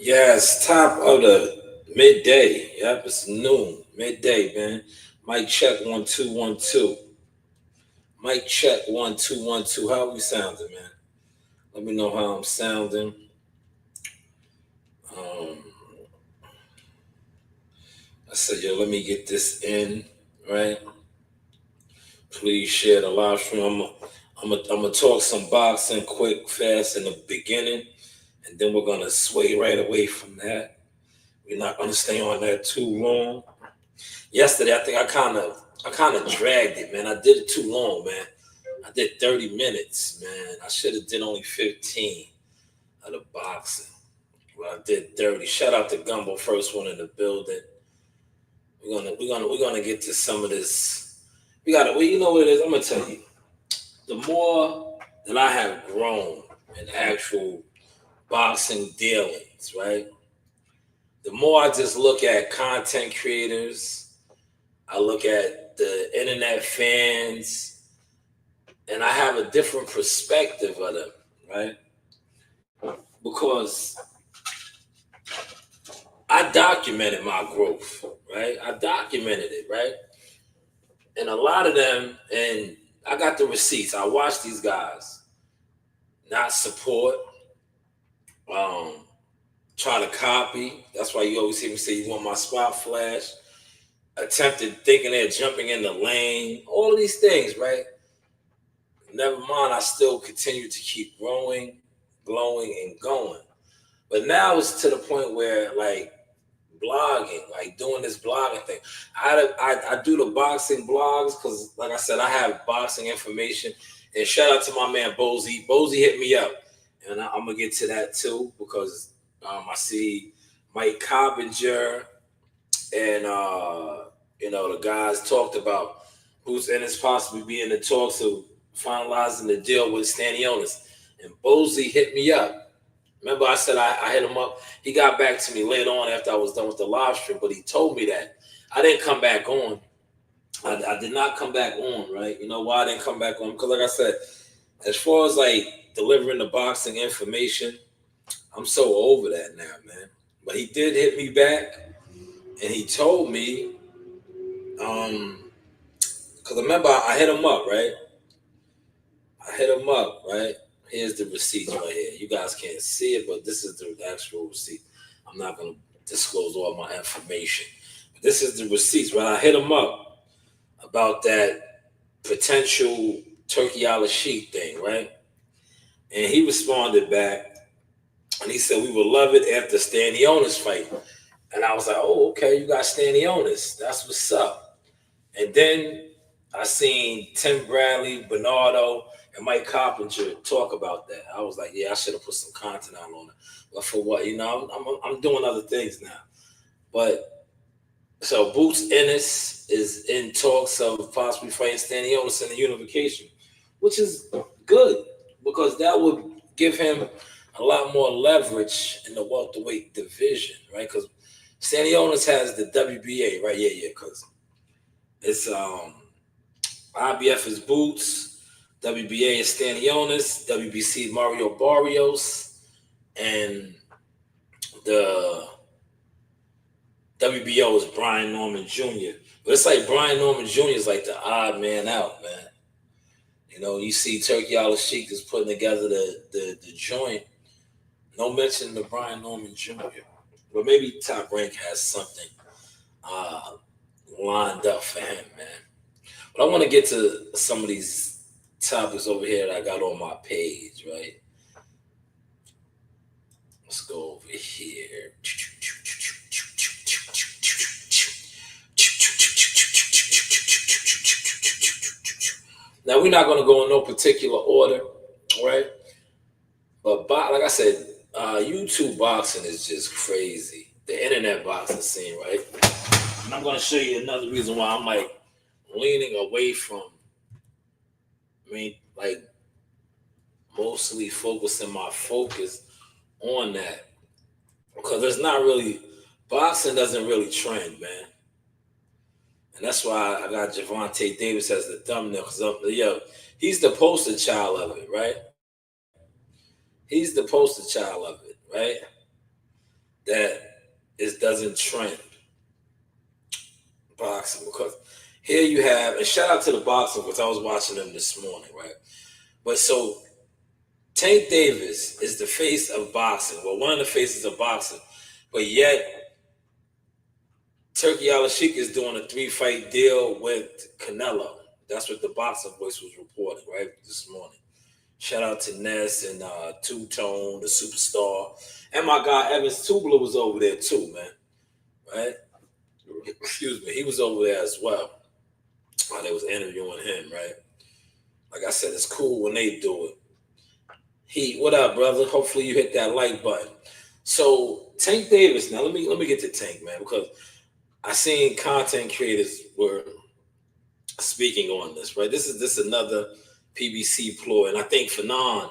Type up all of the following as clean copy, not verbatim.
Yeah, it's top of the midday. Yep, it's noon, midday, man. Mic check 1 2 1 2. Mic check 1 2 1 2. How we sounding, man? Let me know how I'm sounding. Um, I said, yo, let me get this in, right? Please share the live stream. I'm gonna talk some boxing quick, fast in the beginning, and then we're gonna sway right away from that. We're not gonna stay on that too long. Yesterday, I think I kind of dragged it, man. I did it too long, man. I did 30 minutes, man. I should have did only 15 of the boxing. Well, I did 30. Shout out to Gumbo, first one in the building. We're gonna get to some of this. We gotta. Well, you know what it is. I'm gonna tell you. The more that I have grown in actual boxing dealings, right? The more I just look at content creators. I look at the internet fans, and I have a different perspective of them, right? Because I documented my growth, right? I documented it, right? And a lot of them, and I got the receipts. I watched these guys not support, um, try to copy. That's why you always hear me say, you want my spot flash, attempted thinking they're jumping in the lane, all of these things, right? Never mind, I still continue to keep growing, glowing, and going. But now it's to the point where, like, blogging, like doing this blogging thing. I do the boxing blogs because, like I said, I have boxing information. And shout out to my man Bozy. Bozy hit me up, and I'm gonna get to that too because I see Mike Coppinger and the guys talked about who's in his possibly be in the talks of finalizing the deal with Stanionis. And Bozy hit me up. Remember, I said I hit him up. He got back to me later on after I was done with the live stream, but he told me that. I didn't come back on. I did not come back on, right? You know why I didn't come back on? Because, like I said, as far as like delivering the boxing information, I'm so over that now, man. But he did hit me back, and he told me, because remember, I hit him up, right? I hit him up, right? Here's the receipts right here. You guys can't see it, but this is the actual receipt. I'm not going to disclose all my information. But this is the receipts, right? I hit him up about that potential Turkey Al Sheik thing, right? And he responded back, and he said, we would love it after Stanionis fight. And I was like, oh, okay, you got Stanionis. That's what's up. And then I seen Tim Bradley, Bernardo, and Mike Coppinger talk about that. I was like, yeah, I should have put some content out on it. But for what? You know, I'm doing other things now. But so Boots Ennis is in talks of possibly fighting Stanionis in the unification, which is good because that would give him a lot more leverage in the welterweight division, right? Because Stanionis has the WBA, right? Yeah, because it's IBF is Boots, WBA is Stanionis, WBC Mario Barrios, and the WBO is Brian Norman Jr. But it's like Brian Norman Jr. is like the odd man out, man. You know, you see Turkey Al Sheik is putting together the joint. No mention to Brian Norman Jr. But maybe Top Rank has something uh, lined up for him, man. But I want to get to some of these topics over here that I got on my page, right? Let's go over here. Now, we're not going to go in no particular order, right? But like I said, YouTube boxing is just crazy. The internet boxing scene, right? And I'm going to show you another reason why I'm like leaning away from, like mostly focusing my focus on that. Because there's not really, boxing doesn't really trend, man. And that's why I got Javante Davis as the thumbnail. Because, he's the poster child of it, right? He's the poster child of it, right? that it doesn't trend boxing, because here you have, and shout out to the boxing because I was watching them this morning, right? But so Tank Davis is the face of boxing. Well, one of the faces of boxing, but yet Turkey Al-Sheikh is doing a 3-fight deal with Canelo. That's what the boxing voice was reporting, right, this morning. Shout out to Ness and Two Tone, the superstar, and my guy Evans Tubler was over there too, man. Right? Excuse me, he was over there as well while they was interviewing him, right? Like I said, it's cool when they do it. What up, brother? Hopefully you hit that like button. So Tank Davis, now let me get to Tank, man, because I seen content creators were speaking on this, right? This is another PBC ploy, and I think Fanon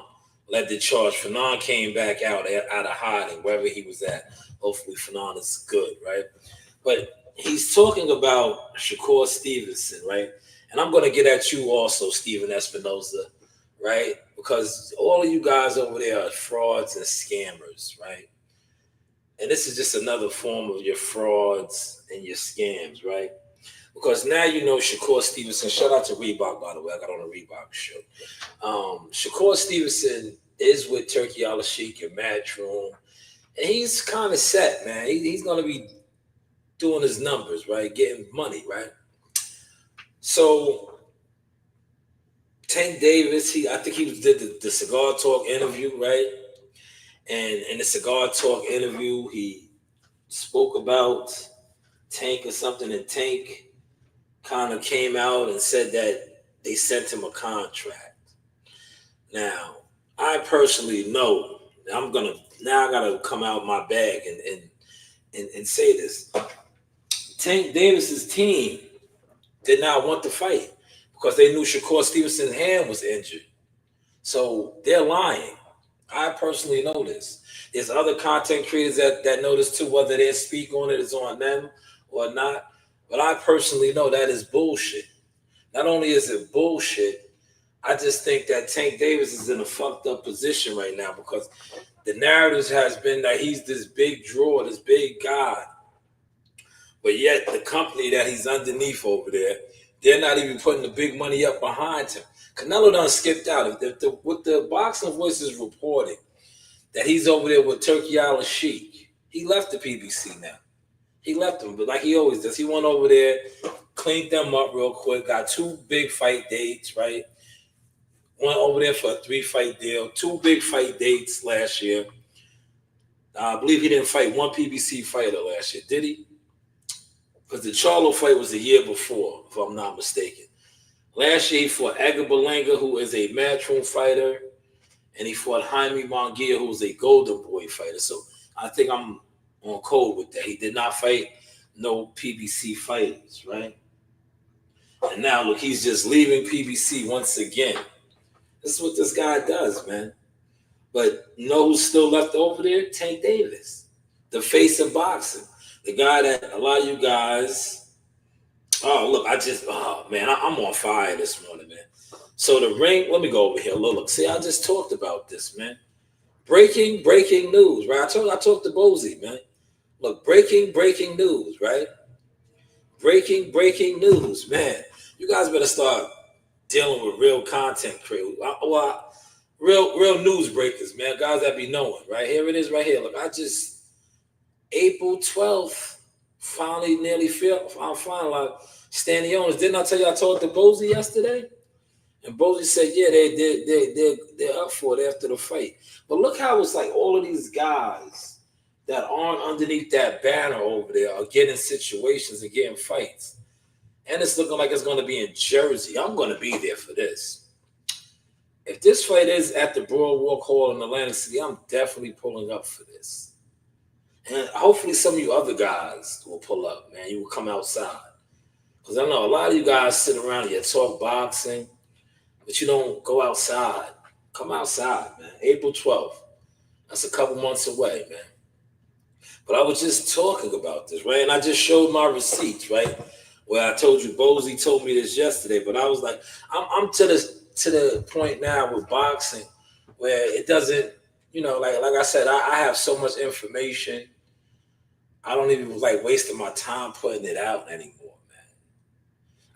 led the charge. Fanon came back out of hiding, wherever he was at. Hopefully Fanon is good, right? But he's talking about Shakur Stevenson, right? And I'm going to get at you also, Steven Espinoza, right? Because all of you guys over there are frauds and scammers, right? And this is just another form of your frauds and your scams, right? Because now you know Shakur Stevenson. Shout out to Reebok, by the way. I got on a Reebok shirt. Shakur Stevenson is with Turkey Al-Sheikh and Matchroom. And he's kind of set, man. He's going to be doing his numbers, right? Getting money, right? So Tank Davis, I think he did the Cigar Talk interview, right? And in the Cigar Talk interview, he spoke about Tank or something, and Tank kind of came out and said that they sent him a contract. Now, I personally know, I gotta come out my bag and say this. Tank Davis's team did not want to fight because they knew Shakur Stevenson's hand was injured. So they're lying. I personally know this. There's other content creators that know this too. Whether they speak on it is on them or not. But I personally know that is bullshit. Not only is it bullshit, I just think that Tank Davis is in a fucked up position right now because the narrative has been that he's this big draw, this big guy. But yet the company that he's underneath over there, they're not even putting the big money up behind him. Canelo done skipped out. What the boxing voice is reporting, that he's over there with Turkey Al-Sheikh. He left the PBC now. He left them, but like he always does, he went over there, cleaned them up real quick, got 2 big fight dates, right? Went over there for a 3-fight deal, 2 big fight dates last year. I believe he didn't fight one PBC fighter last year, did he? Because the Charlo fight was the year before, if I'm not mistaken. Last year he fought Edgar Berlanga, who is a Matchroom fighter, and he fought Jaime Munguia, who was a Golden Boy fighter. So I think I'm on code with that. He did not fight no PBC fighters, right? And now look, he's just leaving PBC once again. This is what this guy does, man. But you know who's still left over there? Tank Davis, the face of boxing. The guy that a lot of you guys, I'm on fire this morning, man. So the ring, let me go over here. Look, see, I just talked about this, man. Breaking news, right? I talked to Bozy, man. Look, breaking news, right? Breaking news, man. You guys better start dealing with real content creators. Real news breakers, man. Guys that be knowing, right? Here it is right here. Look, April 12th, finally nearly finalized. Stanionis. Didn't I tell you I talked to Bozy yesterday? And Bozy said, yeah, they're up for it after the fight. But look how it's like all of these guys that aren't underneath that banner over there are getting situations and getting fights. And it's looking like it's going to be in Jersey. I'm going to be there for this. If this fight is at the Boardwalk Hall in Atlantic City, I'm definitely pulling up for this. And hopefully some of you other guys will pull up, man. You will come outside. Because I know a lot of you guys sit around and you talk boxing, but you don't go outside. Come outside, man. April 12th. That's a couple months away, man. But I was just talking about this, right? And I just showed my receipts, right? Where I told you, Bozy told me this yesterday, but I was like, I'm to the point now with boxing where it doesn't, like I said, I have so much information I don't even like wasting my time putting it out anymore, man.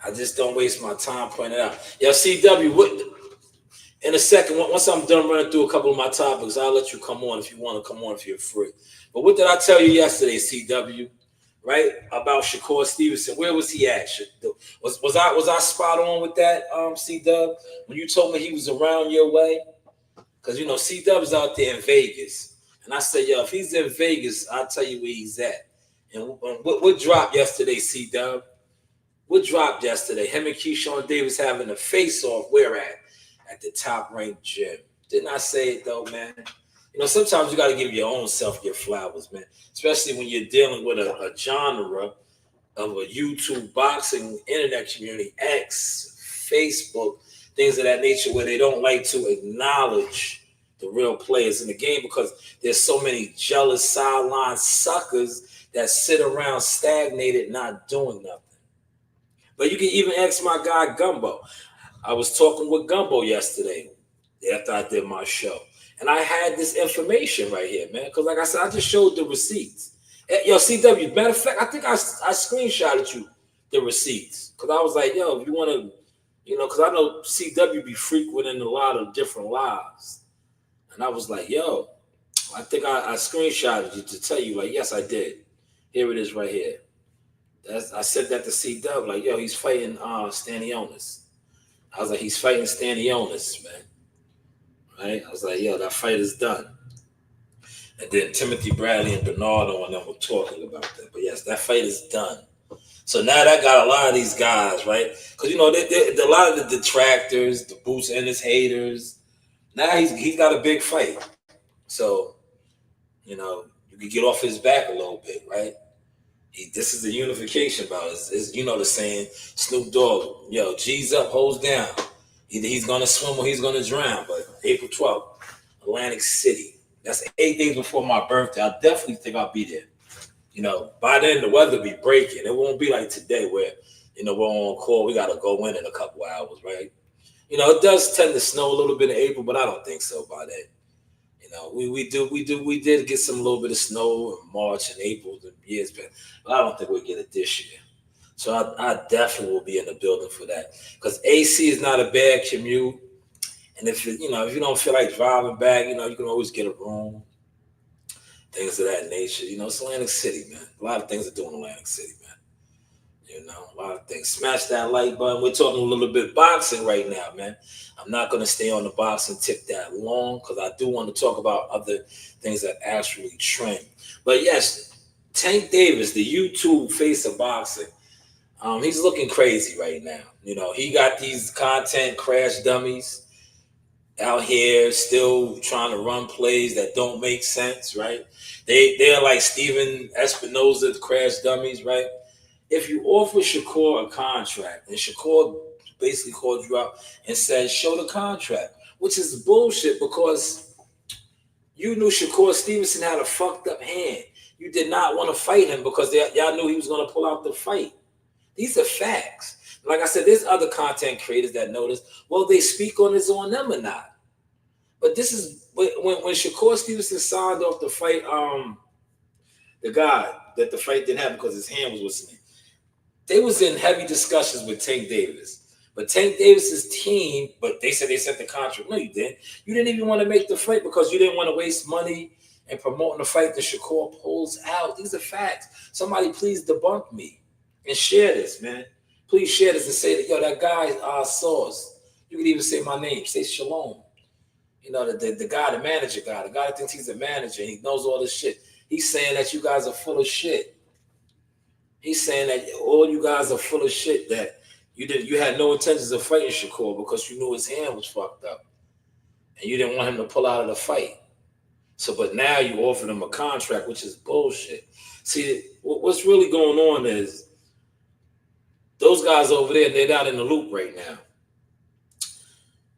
I just don't waste my time putting it out. Yo, CW, what? In a second, once I'm done running through a couple of my topics, I'll let you come on if you want to come on if you're free. But what did I tell you yesterday, CW? Right about Shakur Stevenson? Where was he at? Was I spot on with that, CW? When you told me he was around your way, because you know CW's out there in Vegas, and I said, yo, if he's in Vegas, I'll tell you where he's at. And what dropped yesterday, CW? What dropped yesterday? Him and Keyshawn Davis having a face-off. Where at? At the Top Rank Gym. Didn't I say it though, man? You know, sometimes you got to give your own self your flowers, man. Especially when you're dealing with a genre of a YouTube boxing internet community, X, Facebook, things of that nature, where they don't like to acknowledge the real players in the game because there's so many jealous sideline suckers that sit around stagnated, not doing nothing. But you can even ask my guy Gumbo. I was talking with Gumbo yesterday after I did my show. And I had this information right here, man. Because like I said, I just showed the receipts. Yo, CW, matter of fact, I think I screenshotted you the receipts. Because I was like, yo, if you want to, you know, because I know CW be frequenting a lot of different lives. And I was like, yo, I think I screenshotted you to tell you, like, yes, I did. Here it is right here. I said that to CW, like, yo, he's fighting Stanionis. I was like, he's fighting Stanionis, man. Right? I was like, yo, that fight is done. And then Timothy Bradley and Bernardo and them were talking about that. But yes, that fight is done. So now that got a lot of these guys, right? Because, you know, a lot of the detractors, the Boots and his haters, now he's got a big fight. So, you know, you can get off his back a little bit, right? This is the unification bout. It's, you know the saying, Snoop Dogg, yo, G's up, hoes down. Either he's going to swim or he's going to drown. But April 12th, Atlantic City. That's 8 days before my birthday. I definitely think I'll be there. You know, by then the weather will be breaking. It won't be like today where, you know, we're on call. We got to go in a couple hours, right? You know, it does tend to snow a little bit in April, but I don't think so by then. You know, we did get some little bit of snow in March and April the years back, but I don't think we'll get it this year. So I definitely will be in the building for that because AC is not a bad commute, and if you don't feel like driving back, you know, you can always get a room, things of that nature. You know, it's Atlantic City, man. A lot of things to do in Atlantic City, man. You know, a lot of things. Smash that like button. We're talking a little bit boxing right now, man. I'm not going to stay on the boxing tip that long because I do want to talk about other things that actually trend. But yes, Tank Davis, the YouTube face of boxing, he's looking crazy right now. You know, he got these content crash dummies out here still trying to run plays that don't make sense, right? They're like Steven Espinoza crash dummies, right? If you offer Shakur a contract and Shakur basically called you out and said, show the contract, which is bullshit because you knew Shakur Stevenson had a fucked up hand. You did not want to fight him because y'all knew he was going to pull out the fight. These are facts. Like I said, there's other content creators that notice, well, they speak on is on them or not. But this is when Shakur Stevenson signed off the fight, the guy that the fight didn't happen because his hand was listening. They was in heavy discussions with Tank Davis. But Tank Davis's team, but they said they sent the contract. No, you didn't. You didn't even want to make the fight because you didn't want to waste money and promoting the fight that Shakur pulls out. These are facts. Somebody please debunk me and share this, man. Please share this and say that, yo, that guy Sauce. You could even say my name. Say Shalom. You know, the guy, the manager guy, the guy that thinks he's a manager, he knows all this shit. He's saying that you guys are full of shit. He's saying that all you guys are full of shit, that you had no intentions of fighting Shakur because you knew his hand was fucked up. And you didn't want him to pull out of the fight. So, but now you offered him a contract, which is bullshit. See, what's really going on is those guys over there, they're not in the loop right now.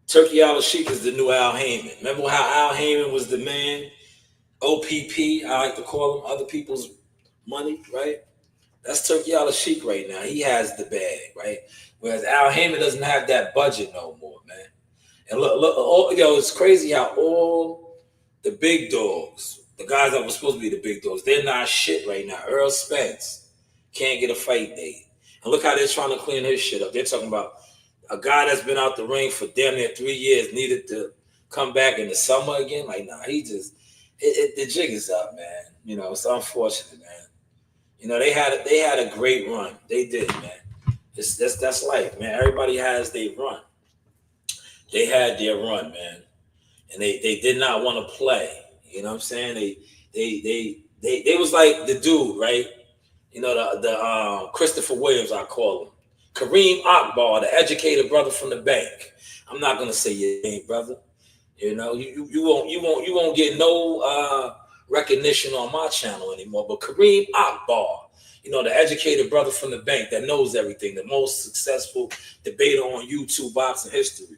Turkey Al-Sheikh is the new Al Heyman. Remember how Al Heyman was the man? OPP, I like to call him, other people's money, right? That's Turkey Al-Sheikh right now. He has the bag, right? Whereas Al Heyman doesn't have that budget no more, man. And look, it's crazy how all the big dogs, The guys that were supposed to be the big dogs, they're not shit right now. Earl Spence can't get a fight date. And look how they're trying to clean his shit up. They're talking about a guy that's been out the ring for damn near 3 years needed to come back in the summer again. Like, nah, he just, the jig is up, man. You know, it's unfortunate, man. You know, they had a great run. They did, man. That's life, man. Everybody has their run. They had their run, man. And they did not want to play. You know what I'm saying? They was like the dude, right? You know, the Christopher Williams, I call him. Kareem Akbar, the educated brother from the bank. I'm not gonna say your name, brother. You know, you won't get no recognition on my channel anymore. But Kareem Akbar, you know, the educated brother from the bank that knows everything, the most successful debater on YouTube boxing history.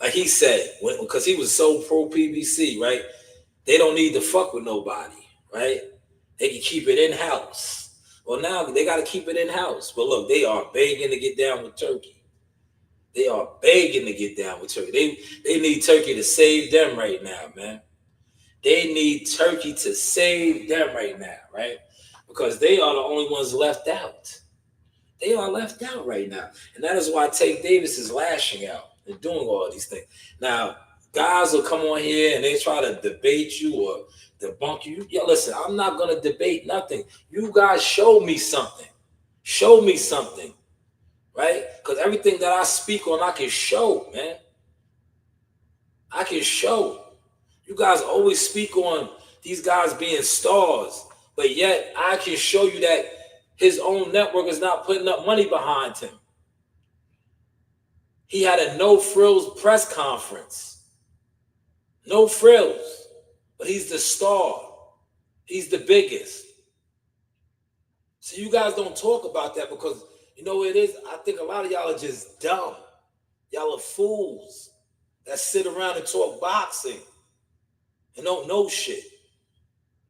Like he said, because he was so pro PBC, right? They don't need to fuck with nobody, right? They can keep it in house. Well, now they got to keep it in house. But look, they are begging to get down with Turkey. They are begging to get down with Turkey. They need Turkey to save them right now, man. They need Turkey to save them right now, right? Because they are the only ones left out. They are left out right now. And that is why Tank Davis is lashing out and doing all these things. Now, guys will come on here and they try to debate you or debunk you. Yeah, listen, I'm not going to debate nothing. You guys show me something. Show me something, right? Because everything that I speak on, I can show, man. I can show. You guys always speak on these guys being stars, but yet I can show you that his own network is not putting up money behind him. He had a no-frills press conference. No frills. But he's the star. He's the biggest. So you guys don't talk about that because, you know what it is? I think a lot of y'all are just dumb. Y'all are fools that sit around and talk boxing and don't know shit.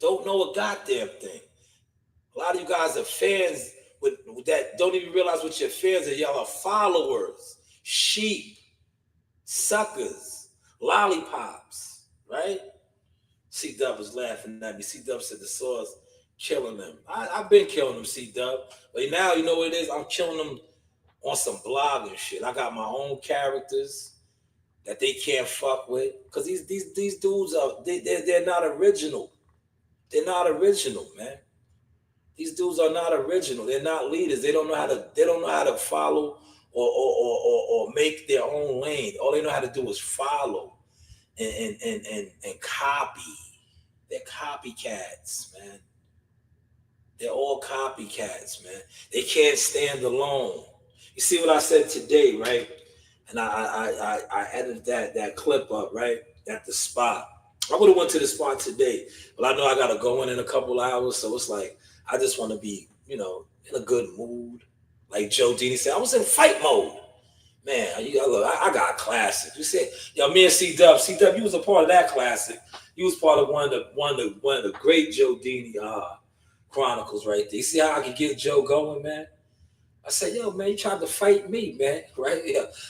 Don't know a goddamn thing. A lot of you guys are fans with that don't even realize what your fans are. Y'all are followers, sheep, suckers, lollipops, right? C-Dub was laughing at me. C-Dub said the Saw's killing them. I've been killing them, C-Dub. But now, you know what it is? I'm killing them on some blogging shit. I got my own characters that they can't fuck with. Because these dudes are, they're not original. They're not original, man. These dudes are not original. They're not leaders. They don't know how to follow or make their own lane. All they know how to do is follow and copy. They're copycats, man. They're all copycats, man. They can't stand alone. You see what I said today, right? And I edited that clip up, right? At the spot. I would have went to the spot today, but I know I gotta go in a couple hours, so it's like I just want to be, you know, in a good mood. Like Joe Dini said, I was in fight mode. Man, look, I got a classic. You said, yo, me and C-Dub, you was a part of that classic. You was part of one of the great Joe Dini chronicles right there. You see how I can get Joe going, man? I said, yo, man, you tried to fight me, man, right?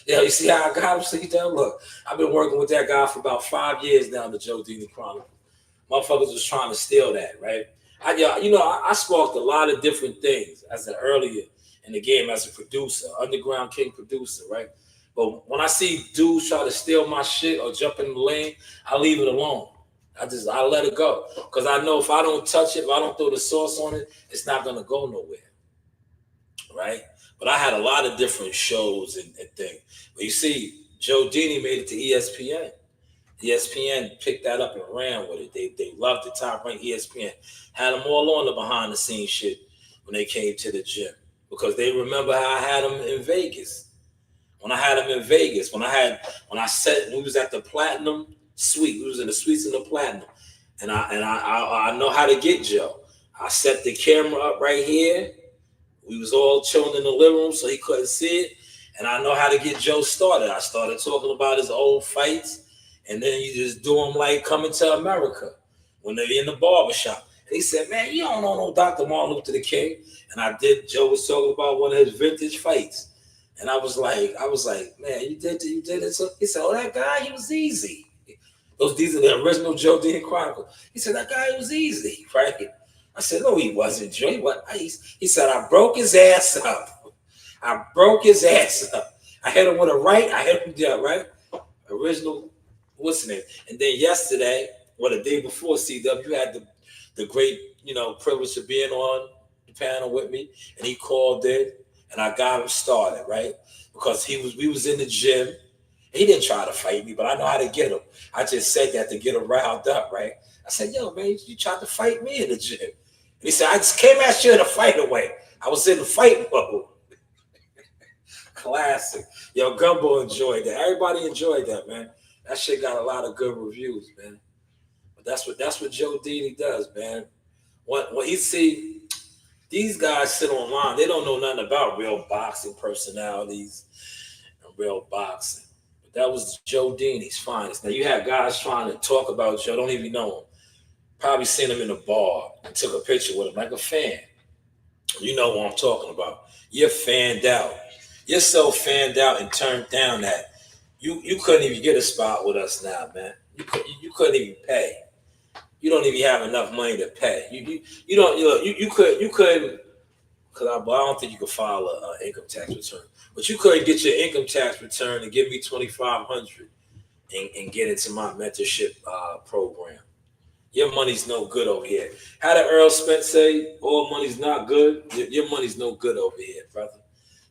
Yeah, you see how I got him, C-Dub? Look, I've been working with that guy for about 5 years now, the Joe Dini chronicle. Motherfuckers was trying to steal that, right? I sparked a lot of different things as an earlier in the game as a producer, underground king producer, right? But when I see dudes try to steal my shit or jump in the lane, I leave it alone. I let it go. Because I know if I don't touch it, if I don't throw the sauce on it, it's not going to go nowhere, right? But I had a lot of different shows and things. But you see, Joe Dini made it to ESPN. ESPN picked that up and ran with it. They loved the top-ranked ESPN. Had them all on the behind-the-scenes shit when they came to the gym. Because they remember how I had them in Vegas. When I had them in Vegas, we was at the Platinum Suite. We was in the suites in the Platinum. And I know how to get Joe. I set the camera up right here. We was all chilling in the living room so he couldn't see it. And I know how to get Joe started. I started talking about his old fights. And then you just do them like Coming to America when they're in the barbershop. And he said, man, you don't know no Dr. Martin Luther King. And I did. Joe was talking about one of his vintage fights. And I was like, man, you did it. So he said, oh, that guy, he was easy. These are the original Joe Dini Chronicles. He said, that guy was easy, right? I said, no, he wasn't, Joe. He said, I broke his ass up. I broke his ass up. I hit him with a right. I hit him down, right? Original, what's the name? And then yesterday, or the day before, CW, you had the great, privilege of being on the panel with me. And he called in, and I got him started, right? Because we was in the gym. He didn't try to fight me, but I know how to get him. I just said that to get him riled up, right? I said, yo, man, you tried to fight me in the gym. And he said, I just came at you in a fight away. I was in the fight mode. Classic. Yo, Gumbo enjoyed that. Everybody enjoyed that, man. That shit got a lot of good reviews, man. But that's what Joe Dini does, man. When he see these guys sit online, they don't know nothing about real boxing personalities and real boxing. But that was Joe Dini's finest. Now you have guys trying to talk about Joe, don't even know him. Probably seen him in a bar and took a picture with him like a fan. You know what I'm talking about. You're fanned out. You're so fanned out and turned down that you couldn't even get a spot with us now, man. You couldn't even pay. You don't even have enough money to pay. You couldn't, because I don't think you could file an income tax return, but you couldn't get your income tax return and give me $2,500 and get into my mentorship program. Your money's no good over here. How did Earl Spence say? All money's not good. Your money's no good over here, brother.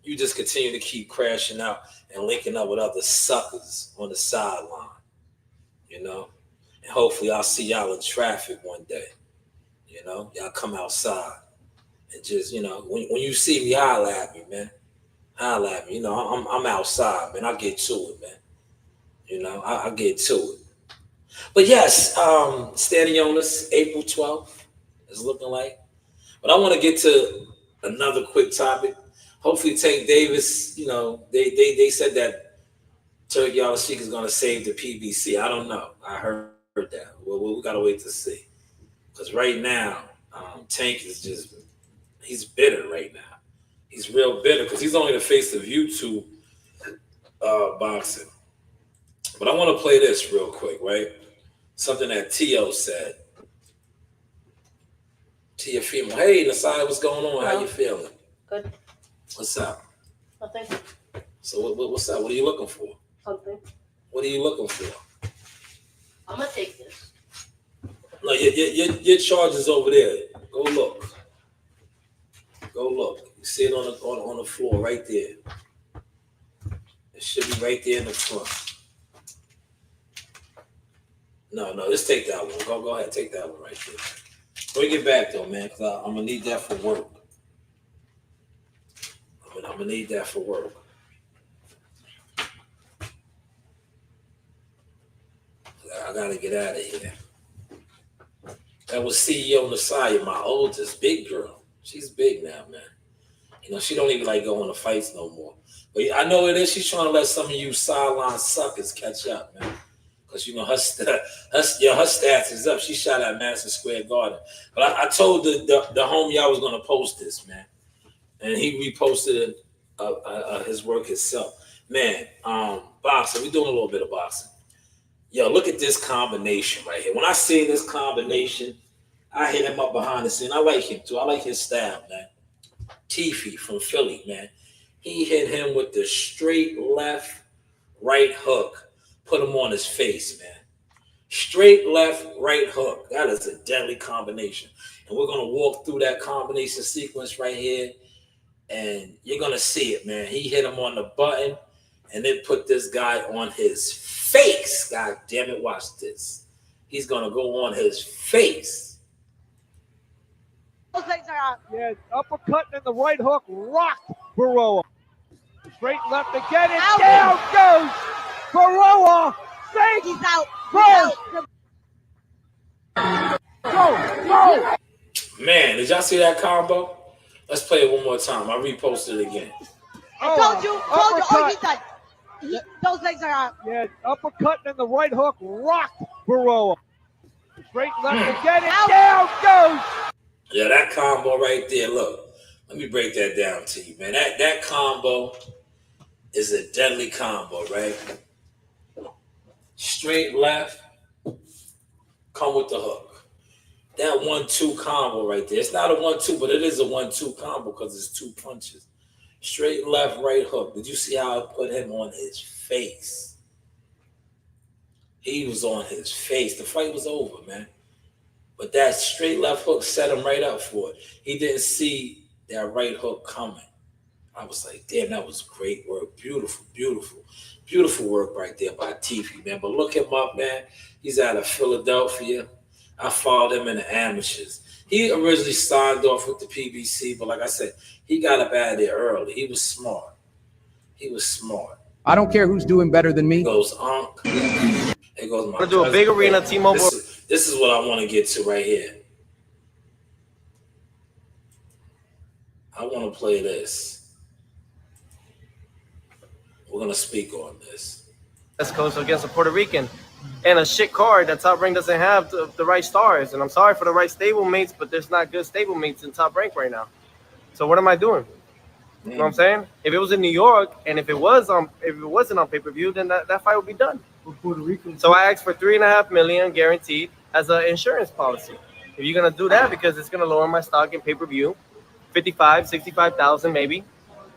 You just continue to keep crashing out and linking up with other suckers on the sideline, And hopefully I'll see y'all in traffic one day. Y'all come outside and just, when you see me, holla at me, man. Holla at me. I'm outside, man. I get to it, man. I get to it. But yes, standing on this April 12th is looking like. But I want to get to another quick topic. Hopefully Tank Davis, they said that Turkey Al-Sheikh is going to save the PBC. I don't know. I heard that. Well, we got to wait to see. Because right now, Tank is he's bitter right now. He's real bitter because he's only the face of YouTube boxing. But I want to play this real quick, right? Something that Tio said. Tia Female. Hey, Nasai, what's going on? How you feeling? Good. What's up? Nothing. So what's up? What are you looking for? Something. What are you looking for? I'm gonna take this. No, your charge is over there. Go look. Go look. You see it on the floor right there. It should be right there in the front. No, just take that one. Go ahead, take that one right there. Bring it back though, man, because I'm gonna need that for work. I'm gonna need that for work. I gotta get out of here. That was CEO Nasaya, my oldest, big girl. She's big now, man. She don't even like going to fights no more. But I know it is. She's trying to let some of you sideline suckers catch up, man. Because her stats is up. She shot at Madison Square Garden. But I told the homie I was gonna post this, man, and he reposted his work himself. Man, boxing. We doing a little bit of boxing. Yo, look at this combination right here. When I see this combination, I hit him up behind the scene. I like him too. I like his style, man. Tiffy from Philly, man. He hit him with the straight left, right hook. Put him on his face, man. Straight left, right hook. That is a deadly combination. And we're going to walk through that combination sequence right here. And you're going to see it, man. He hit him on the button and then put this guy on his face. God damn it, watch this. He's going to go on his face. Those legs are out. Yeah, uppercut and the right hook rocked Baroa. Straight left again and out. Down goes Baroa. Fake. He's out. Go. Man, did y'all see that combo? Let's play it one more time. I reposted it again. I told you. Oh, he's done. Those legs are out. Yeah, uppercut and the right hook rocked Baroa. Straight left again and down goes. Yeah, that combo right there. Look, let me break that down to you, man. That combo is a deadly combo, right? Straight left, come with the hook. That 1-2 combo right there. It's not a 1-2, but it is a 1-2 combo because it's 2 punches. Straight left, right hook. Did you see how I put him on his face? He was on his face. The fight was over, man. But that straight left hook set him right up for it. He didn't see that right hook coming. I was like, damn, that was great work. Beautiful, beautiful, beautiful work right there by TV, man. But look him up, man. He's out of Philadelphia. I followed him in the amateurs. He originally signed off with the PBC, but like I said, he got up out of there early. He was smart. He was smart. I don't care who's doing better than me. It goes Unc. It goes my. We're gonna do a big arena T-Mobile. This is what I want to get to right here. I want to play this. We're gonna speak on this. West Coast against a Puerto Rican, and a shit card that Top Rank doesn't have the right stars. And I'm sorry for the right stable mates, but there's not good stable mates in Top Rank right now. So what am I doing? You know what I'm saying? If it was in New York and if it wasn't on pay-per-view, then that fight would be done. Puerto Rico. So I asked for $3.5 million guaranteed as an insurance policy. If you're gonna do that, because it's gonna lower my stock in pay-per-view, 55, 65,000 maybe.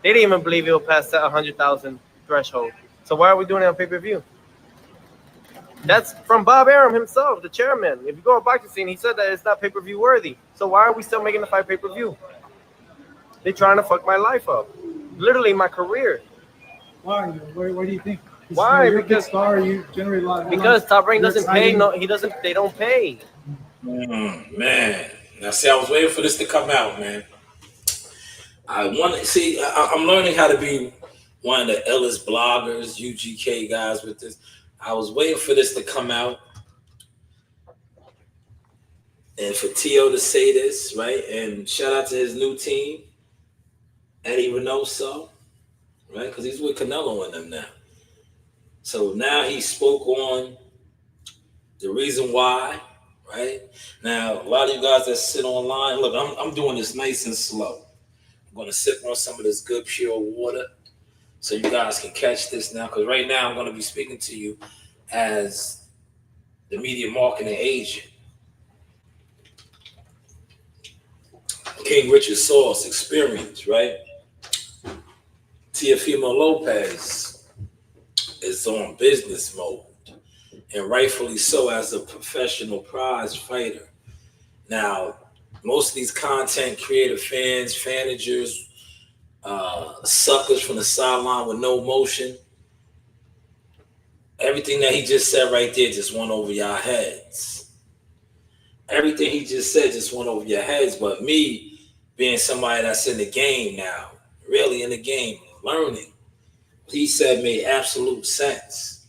They didn't even believe it'll pass that 100,000 threshold. So why are we doing it on pay-per-view? That's from Bob Arum himself, the chairman. If you go to boxing scene, he said that it's not pay-per-view worthy. So why are we still making the fight pay-per-view? They're trying to fuck my life up. Literally my career. Why? Why do you think? Why? You're a Because big star. You generate a lot. Because Top Rank doesn't pay. No, he doesn't. They don't pay. Man, now see, I was waiting for this to come out, man. I want to see. I'm learning how to be one of the illest bloggers, UGK guys with this. I was waiting for this to come out, and for Tio to say this, right? And shout out to his new team, Eddie Reynoso, right? Because he's with Canelo and them now. So now he spoke on the reason why, right? Now, a lot of you guys that sit online, look, I'm doing this nice and slow. I'm going to sip on some of this good, pure water so you guys can catch this now. Because right now I'm going to be speaking to you as the media marketing agent. King Richard Sauce experience, right? Teofimo Lopez is on business mode, and rightfully so as a professional prize fighter. Now, most of these content creator fans, fanagers, suckers from the sideline with no motion, everything that he just said right there just went over your heads. Everything he just said just went over your heads, but me being somebody that's in the game now, really in the game, learning, he said made absolute sense.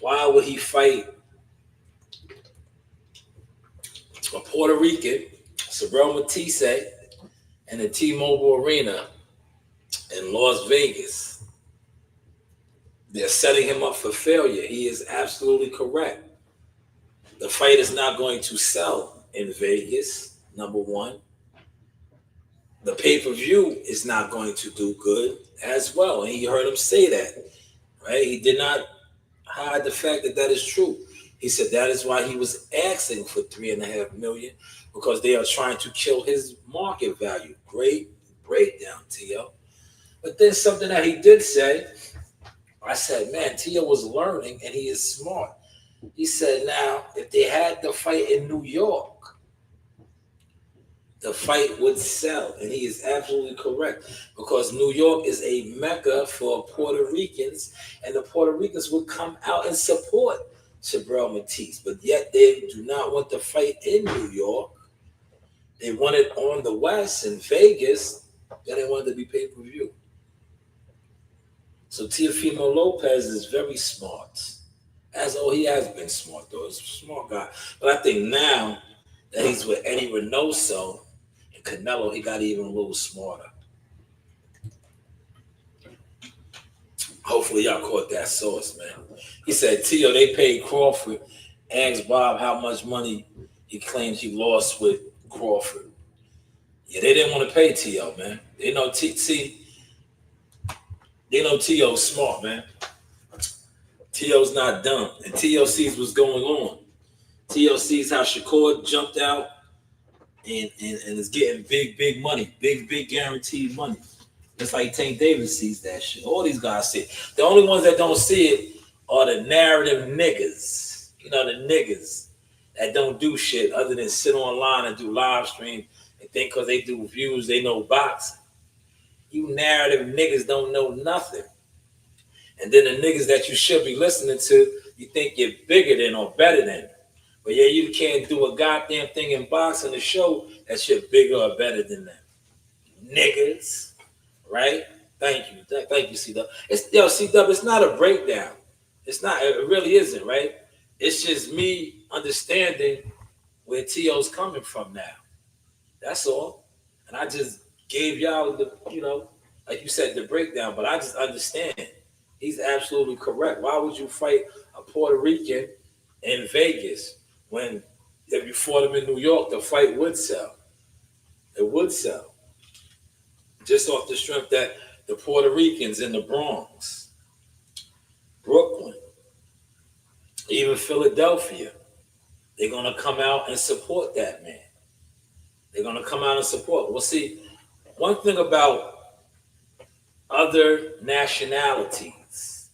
Why would he fight a Puerto Rican, Sabrel Matisse, in the T-Mobile Arena in Las Vegas? They're setting him up for failure. He is absolutely correct. The fight is not going to sell in Vegas, number one. The pay-per-view is not going to do good as well. And you heard him say that, right? He did not hide the fact that that is true. He said that is why he was asking for $3.5 million, because they are trying to kill his market value. Great breakdown, Tio. But then something that he did say, I said, man, Tio was learning and he is smart. He said, now, if they had the fight in New York, the fight would sell. And he is absolutely correct, because New York is a mecca for Puerto Ricans, and the Puerto Ricans would come out and support Sabrel Matisse. But yet they do not want the fight in New York. They want it on the West in Vegas. Then they want it to be pay-per-view. So Teofimo Lopez is very smart. He has been smart, though. He's a smart guy. But I think now that he's with Eddie Reynoso and Canelo, he got even a little smarter. Hopefully y'all caught that sauce, man. He said, Tio, they paid Crawford. Asked Bob how much money he claims he lost with Crawford. Yeah, they didn't want to pay Tio, man. They know Tio's smart, man. Tio's not dumb. And Tio sees what's going on. TLC's how Shakur jumped out and is getting big money, big guaranteed money. Just like Tank Davis sees that shit. All these guys see it. The only ones that don't see it are the narrative niggas. You know, the niggas that don't do shit other than sit online and do live stream and think because they do views, they know boxing. You narrative niggas don't know nothing. And then the niggas that you should be listening to, you think you're bigger than or better than. But yeah, you can't do a goddamn thing in boxing to show that you're bigger or better than them. Niggas, right? Thank you, C-Dub. C-Dub, it's not a breakdown. It's not, it really isn't, right? It's just me understanding where T.O.'s coming from now. That's all. And I just gave y'all the, like you said, the breakdown, but I just understand. He's absolutely correct. Why would you fight a Puerto Rican in Vegas when if you fought him in New York, the fight would sell? It would sell. Just off the strength that the Puerto Ricans in the Bronx, Brooklyn, even Philadelphia, they're going to come out and support that man. They're going to come out and support. Well, see, one thing about other nationalities,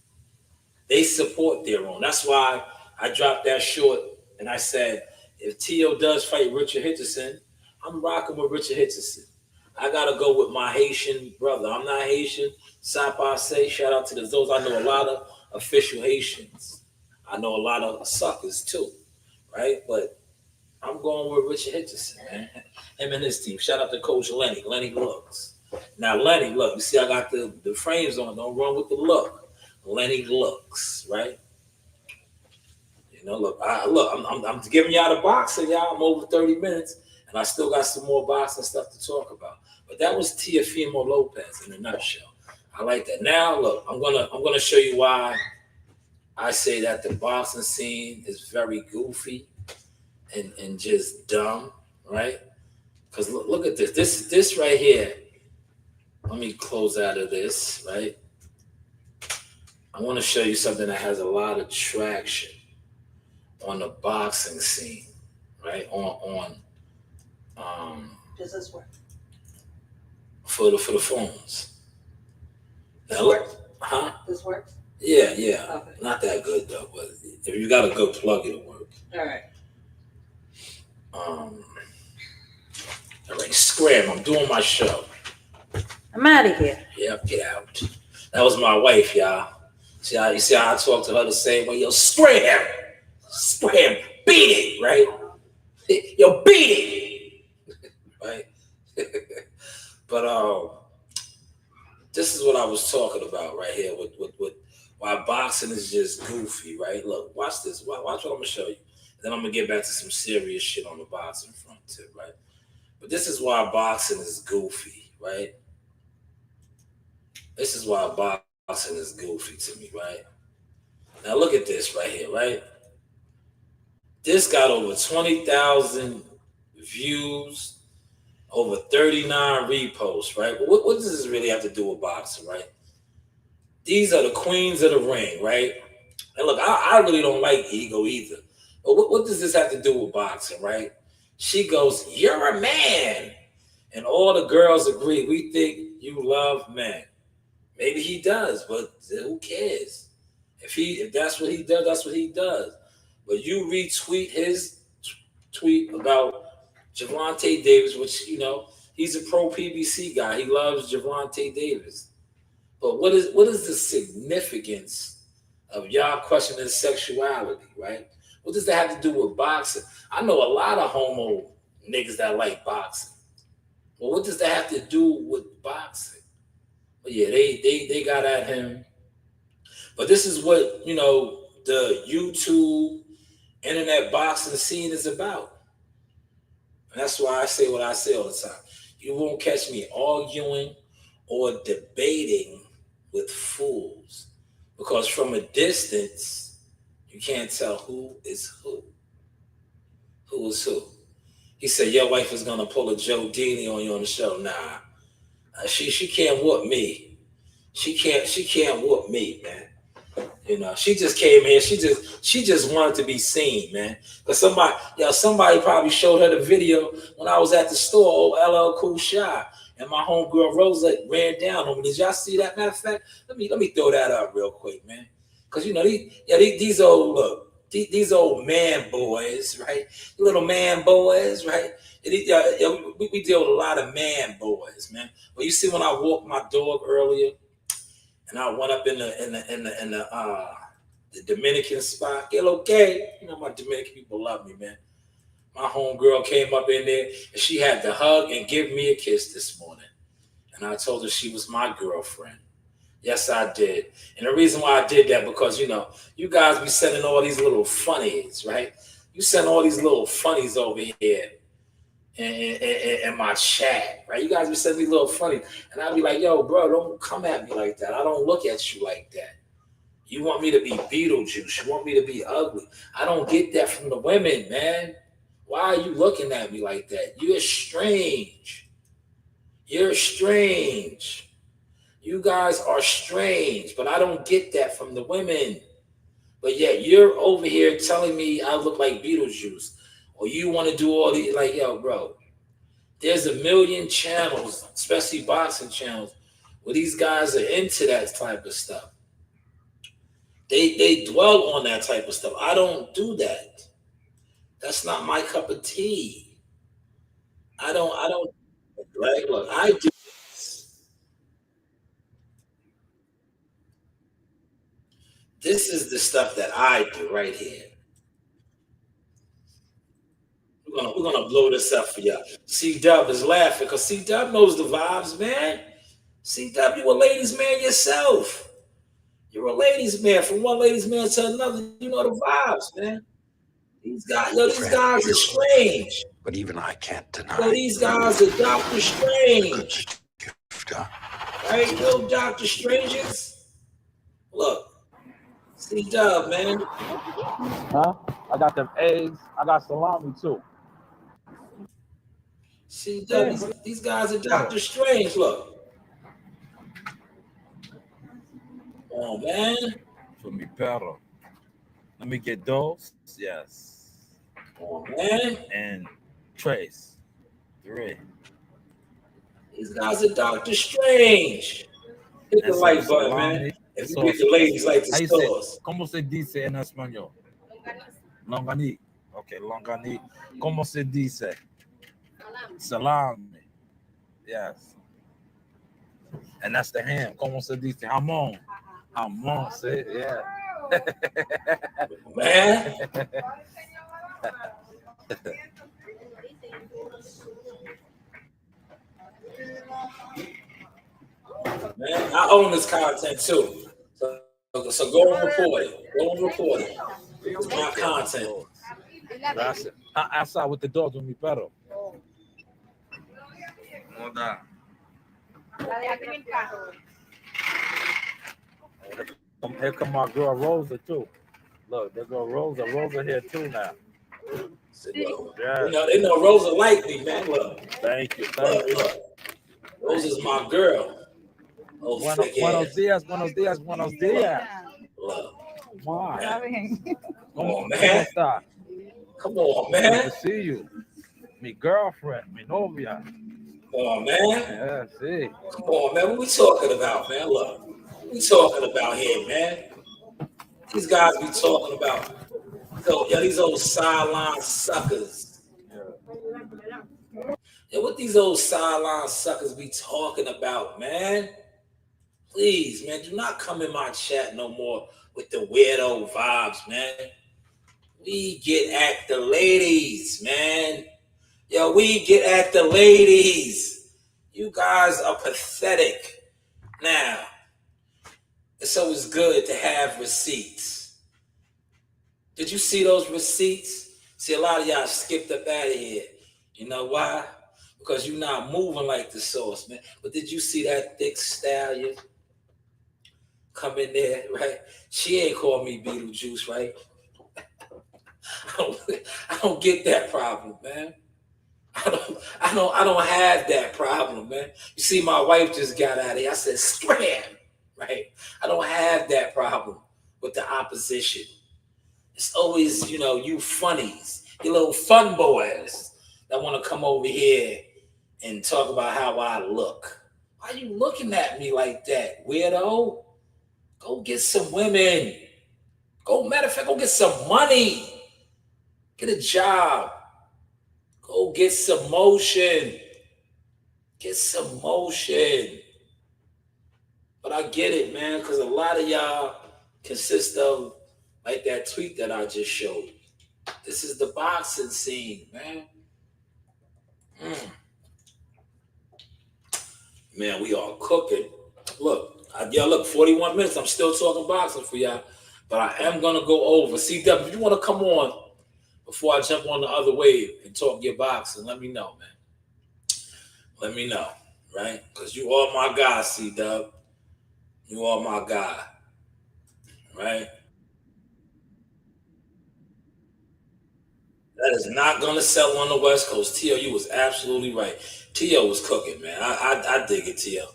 they support their own. That's why I dropped that short and I said, if T.O. does fight Richard Hitchison, I'm rocking with Richard Hitchison. I got to go with my Haitian brother. I'm not Haitian. Sapase, shout out to the Zoes. I know a lot of official Haitians. I know a lot of suckers too, right? But I'm going with Richard Hitchison, man. Him and his team. Shout out to Coach Lenny. Lenny looks. Now, Lenny, look, you see I got the frames on. Don't run with the look. Lenny looks, right? Look, I'm giving y'all the boxing, y'all. I'm over 30 minutes, and I still got some more boxing stuff to talk about. But that was Teofimo Lopez in a nutshell. I like that. Now, look, I'm gonna show you why I say that the boxing scene is very goofy and just dumb, right? Because look at this. This right here. Let me close out of this, right? I want to show you something that has a lot of traction on the boxing scene, right? Does this work? For the phones. This Now, works? huh? This works? Yeah. Okay. Not that good though, but if you got a good plug, it'll work. All right. All right, scram. I'm doing my show. I'm out of here. Yep, get out. That was my wife, y'all. You see how I talk to her the same way? Yo, scram, beat it, right? Yo, beat it, right? But this is what I was talking about right here with why boxing is just goofy, right? Look, watch this. Watch what I'm gonna show you. Then I'm gonna get back to some serious shit on the boxing front too, right? But this is why boxing is goofy, right? This is why boxing is goofy to me, right? Now look at this right here, right? This got over 20,000 views, over 39 reposts, right? But what does this really have to do with boxing, right? These are the queens of the ring, right? And look, I really don't like ego either. But what does this have to do with boxing, right? She goes, "You're a man." And all the girls agree. We think you love men. Maybe he does, but who cares? If that's what he does, that's what he does. But you retweet his tweet about Javante Davis, which, he's a pro PBC guy. He loves Javante Davis. But what is the significance of y'all questioning sexuality, right? What does that have to do with boxing? I know a lot of homo niggas that like boxing. Well, what does that have to do with boxing? But yeah, they got at him. But this is what, the YouTube, internet boxing scene is about. And that's why I say what I say all the time. You won't catch me arguing or debating with fools. Because from a distance, you can't tell who is who. Who is who? He said, your wife is going to pull a Joe Dini on you on the show. Nah. She can't whoop me. She can't whoop me, man. You know, she just came here. She just wanted to be seen, man. Cause somebody probably showed her the video when I was at the store. Oh, LL Cool Shy and my homegirl Rosa ran down on me. Did y'all see that? Matter of fact, let me throw that up real quick, man. Cause you know these old man boys, right? Little man boys, right? We deal with a lot of man boys, man. But you see, when I walked my dog earlier, and I went up in the Dominican spot, get okay. You know, my Dominican people love me, man. My homegirl came up in there and she had to hug and give me a kiss this morning. And I told her she was my girlfriend. Yes, I did. And the reason why I did that, because, you know, you guys be sending all these little funnies, right? You send all these little funnies over here in my chat, right? You guys be sending me little funny, and I'd be like, yo, bro, don't come at me like that. I don't look at you like that. You want me to be Beetlejuice. You want me to be ugly. I don't get that from the women, man. Why are you looking at me like that? You're strange. You're strange. You guys are strange, but I don't get that from the women. But yet you're over here telling me I look like Beetlejuice. Or you want to do all these, like, yo, bro, there's a million channels, especially boxing channels, where these guys are into that type of stuff. They dwell on that type of stuff. I don't do that. That's not my cup of tea. I don't, right? Look, I do this. This is the stuff that I do right here. We're gonna blow this up for y'all. C-Dub is laughing because C-Dub knows the vibes, man. C-Dub, you a ladies' man yourself. You're a ladies' man. From one ladies' man to another, you know the vibes, man. These guys are strange. But even I can't deny. Yo, these guys are Dr. Strange. Right, little Dr. Stranges. Look, C-Dub, man. Huh? I got them eggs. I got salami too. See, these guys are Dr. Strange. Look. Oh, man. For me, perro. Let me get those. Yes. Oh, man. And Trace. 3. These guys are Dr. Strange. Hit the like button, man. If you get the ladies like the sauce. ¿Cómo se dice en español? Longanique. Okay, longanique. ¿Cómo se dice? Salami. Yes. And that's the ham. ¿Cómo se dice? Jamón. Jamón, see? Yeah. Man. Man, I own this content too. So go and report it. Go and report it. It's my content. Gracias. Outside with the dogs with me, perro. Hold on. Here come my girl Rosa too. Look, there go Rosa. Rosa here too now. Yeah. They know Rosa like me, man. Look. Thank you. Look. Rosa's my girl. Oh, buenos días. Look. Why? Come on, man. Come on, man. Good to see you. Me girlfriend, me novia. Come on, man. Yeah, see. Come on, man. What we talking about, man? Look. What we talking about here, man? These guys be talking about, these old sideline suckers. Yeah, what these old sideline suckers be talking about, man? Please, man, do not come in my chat no more with the weirdo vibes, man. We get at the ladies, man. Yo, we get at the ladies. You guys are pathetic. Now, it's always good to have receipts. Did you see those receipts? See, a lot of y'all skipped up out of here. You know why? Because you're not moving like the sauce, man. But did you see that thick stallion come in there, right? She ain't called me Beetlejuice, right? I don't get that problem, man. I don't have that problem, man. You see, my wife just got out of here. I said, scram, right? I don't have that problem with the opposition. It's always, you funnies, you little fun boys that want to come over here and talk about how I look. Why are you looking at me like that, weirdo? Go get some women. Matter of fact, go get some money. Get a job. Go get some motion. Get some motion. But I get it, man, because a lot of y'all consist of, like that tweet that I just showed. This is the boxing scene, man. Man, we are cooking. Look, 41 minutes. I'm still talking boxing for y'all, but I am going to go over. CW, if you want to come on before I jump on the other wave and talk your boxing, let me know, man. Let me know, right? Because you are my guy, CW. You are my guy, right? That is not going to sell on the West Coast. T.O., you was absolutely right. T.O. was cooking, man. I dig it, T.O.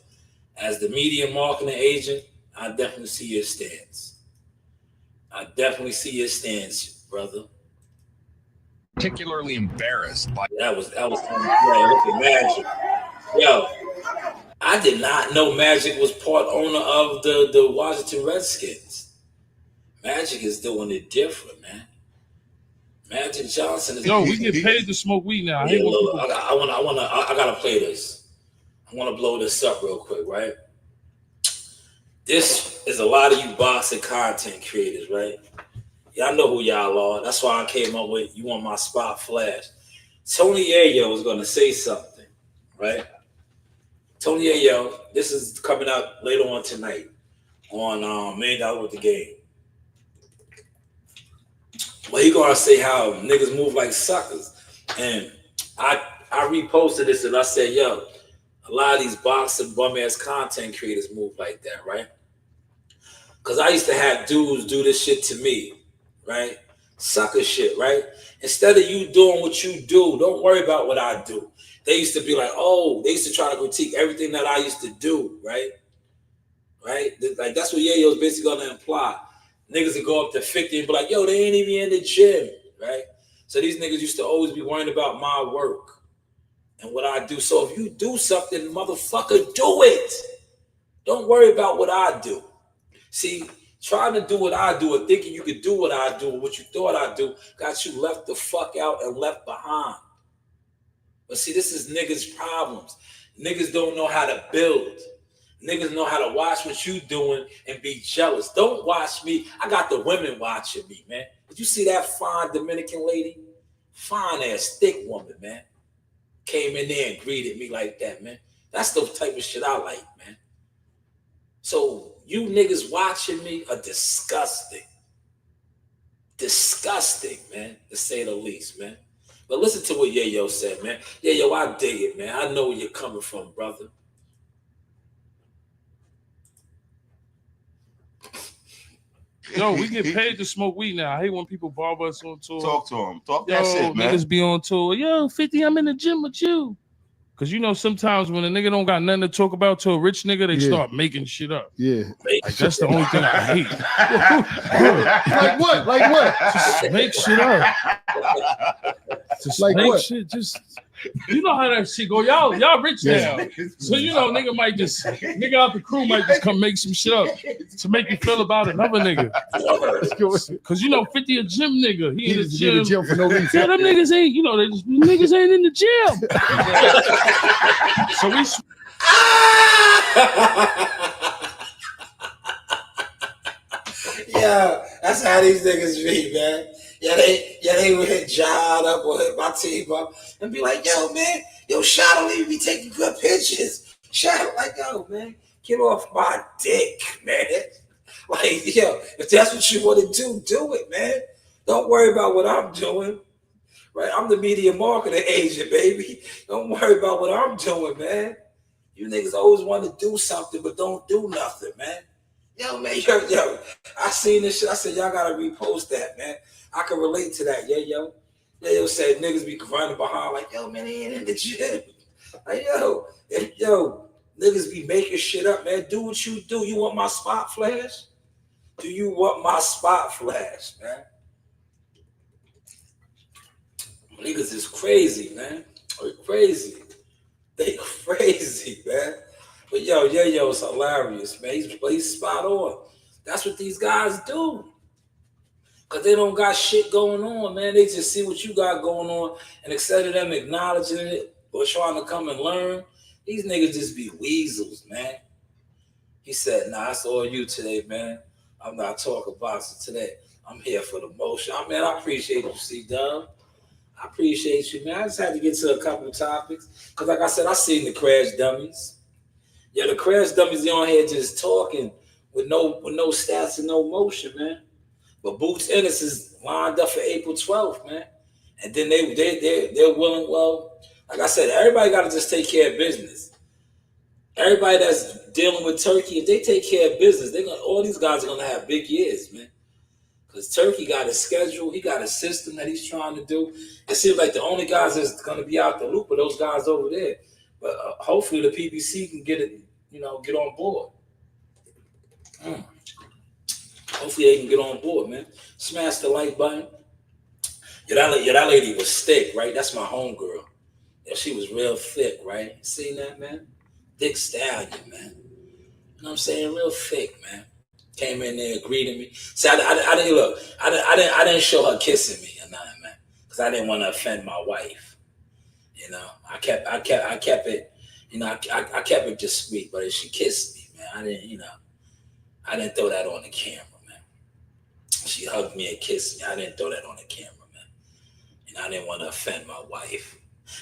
As the media marketing agent, I definitely see your stance. Brother. Particularly embarrassed by That was right. Look at Magic. Yo, I did not know Magic was part owner of the Washington Redskins. Magic is doing it different, man. Magic Johnson is. Yo, we get paid to smoke weed now. Yeah, I gotta play this. I want to blow this up real quick, right? This is a lot of you boxing content creators, right? Y'all know who y'all are. That's why I came up with you on my spot flash. Tony Ayo was gonna say something, right? Tony Ayo, this is coming out later on tonight on $1 Million with the Game. Well, he gonna say how niggas move like suckers, and I reposted this and I said, yo, a lot of these boxing bum ass content creators move like that, right? Because I used to have dudes do this shit to me, right? Sucker shit, right? Instead of you doing what you do, don't worry about what I do. They used to be like, oh, they used to try to critique everything that I used to do, right? Right? Like that's what Yayo's basically gonna imply. Niggas would go up to 50 and be like, yo, they ain't even in the gym, right? So these niggas used to always be worrying about my work and what I do. So if you do something, motherfucker, do it. Don't worry about what I do. See, trying to do what I do or thinking you could do what I do or what you thought I do got you left the fuck out and left behind. But see, this is niggas' problems. Niggas don't know how to build. Niggas know how to watch what you doing and be jealous. Don't watch me. I got the women watching me, man. Did you see that fine Dominican lady? Fine ass, thick woman, man. Came in there and greeted me like that, man. That's the type of shit I like, man. So you niggas watching me are disgusting. Disgusting, man, to say the least, man. But listen to what Yayo said, man. Yayo, I dig it, man. I know where you're coming from, brother. Yo, we get paid to smoke weed now. I hate when people barber us on tour. Talk to him. Talk Yo, that shit, man. Niggas be on tour. Yo, 50, I'm in the gym with you. Because, you know, sometimes when a nigga don't got nothing to talk about to a rich nigga, they start making shit up. Yeah. Like, that's the only thing I hate. Like what? Like what? Just make shit up. Just Like make what? shit. Just, you know how that shit go. Y'all rich now. So, you know, nigga out the crew might just come make some shit up to make you feel about another nigga. Because, you know, 50 a gym nigga. He in the gym. For no reason. Yeah, them niggas ain't, you know, niggas ain't in the gym. So we. Yeah, that's how these niggas be, man. They would hit John up or hit my team up and be like, yo, man, Shot don't even be taking good pictures. Shot like, yo, man, get off my dick, man. Like, yo, if that's what you want to do it, man. Don't worry about what I'm doing. Right? I'm the media marketing agent, baby. Don't worry about what I'm doing, man. You niggas always want to do something, but don't do nothing, man. Yo, man, yo, I seen this shit. I said, y'all gotta repost that, man. I can relate to that, yo. Yayo said niggas be running behind like, yo, man, he ain't in the gym. Like, yo, niggas be making shit up, man. Do what you do. You want my spot flash? Do you want my spot flash, man? Niggas is crazy, man. They're crazy. They crazy, man. But Yo's hilarious, man. He's spot on. That's what these guys do. Because they don't got shit going on, man. They just see what you got going on, and instead of them acknowledging it or trying to come and learn, these niggas just be weasels, man. He said, nah, it's all you today, man. I'm not talking boxing today. I'm here for the motion. I mean, I appreciate you, C-Dub. I appreciate you, man. I just had to get to a couple of topics. Because like I said, I seen the crash dummies. Yeah, the crash dummies, they on here just talking with no stats and no motion, man. But Boots Ennis is lined up for April 12th, man. And then they're willing, well, like I said, everybody got to just take care of business. Everybody that's dealing with Turkey, if they take care of business, all these guys are going to have big years, man. Because Turkey got a schedule, he got a system that he's trying to do. It seems like the only guys that's going to be out the loop are those guys over there. But hopefully the PBC can get it, get on board. Hopefully they can get on board, man. Smash the like button. That lady was thick, right? That's my homegirl. Yeah, she was real thick, right? Seen that, man? Thick stallion, man. You know what I'm saying? Real thick, man. Came in there, greeted me. See, I didn't look. I didn't show her kissing me or nothing, man, because I didn't want to offend my wife. I kept it. I kept it discreet. But if she kissed me, man, I didn't throw that on the camera, man. She hugged me and kissed me. I didn't throw that on the camera, man. I didn't want to offend my wife.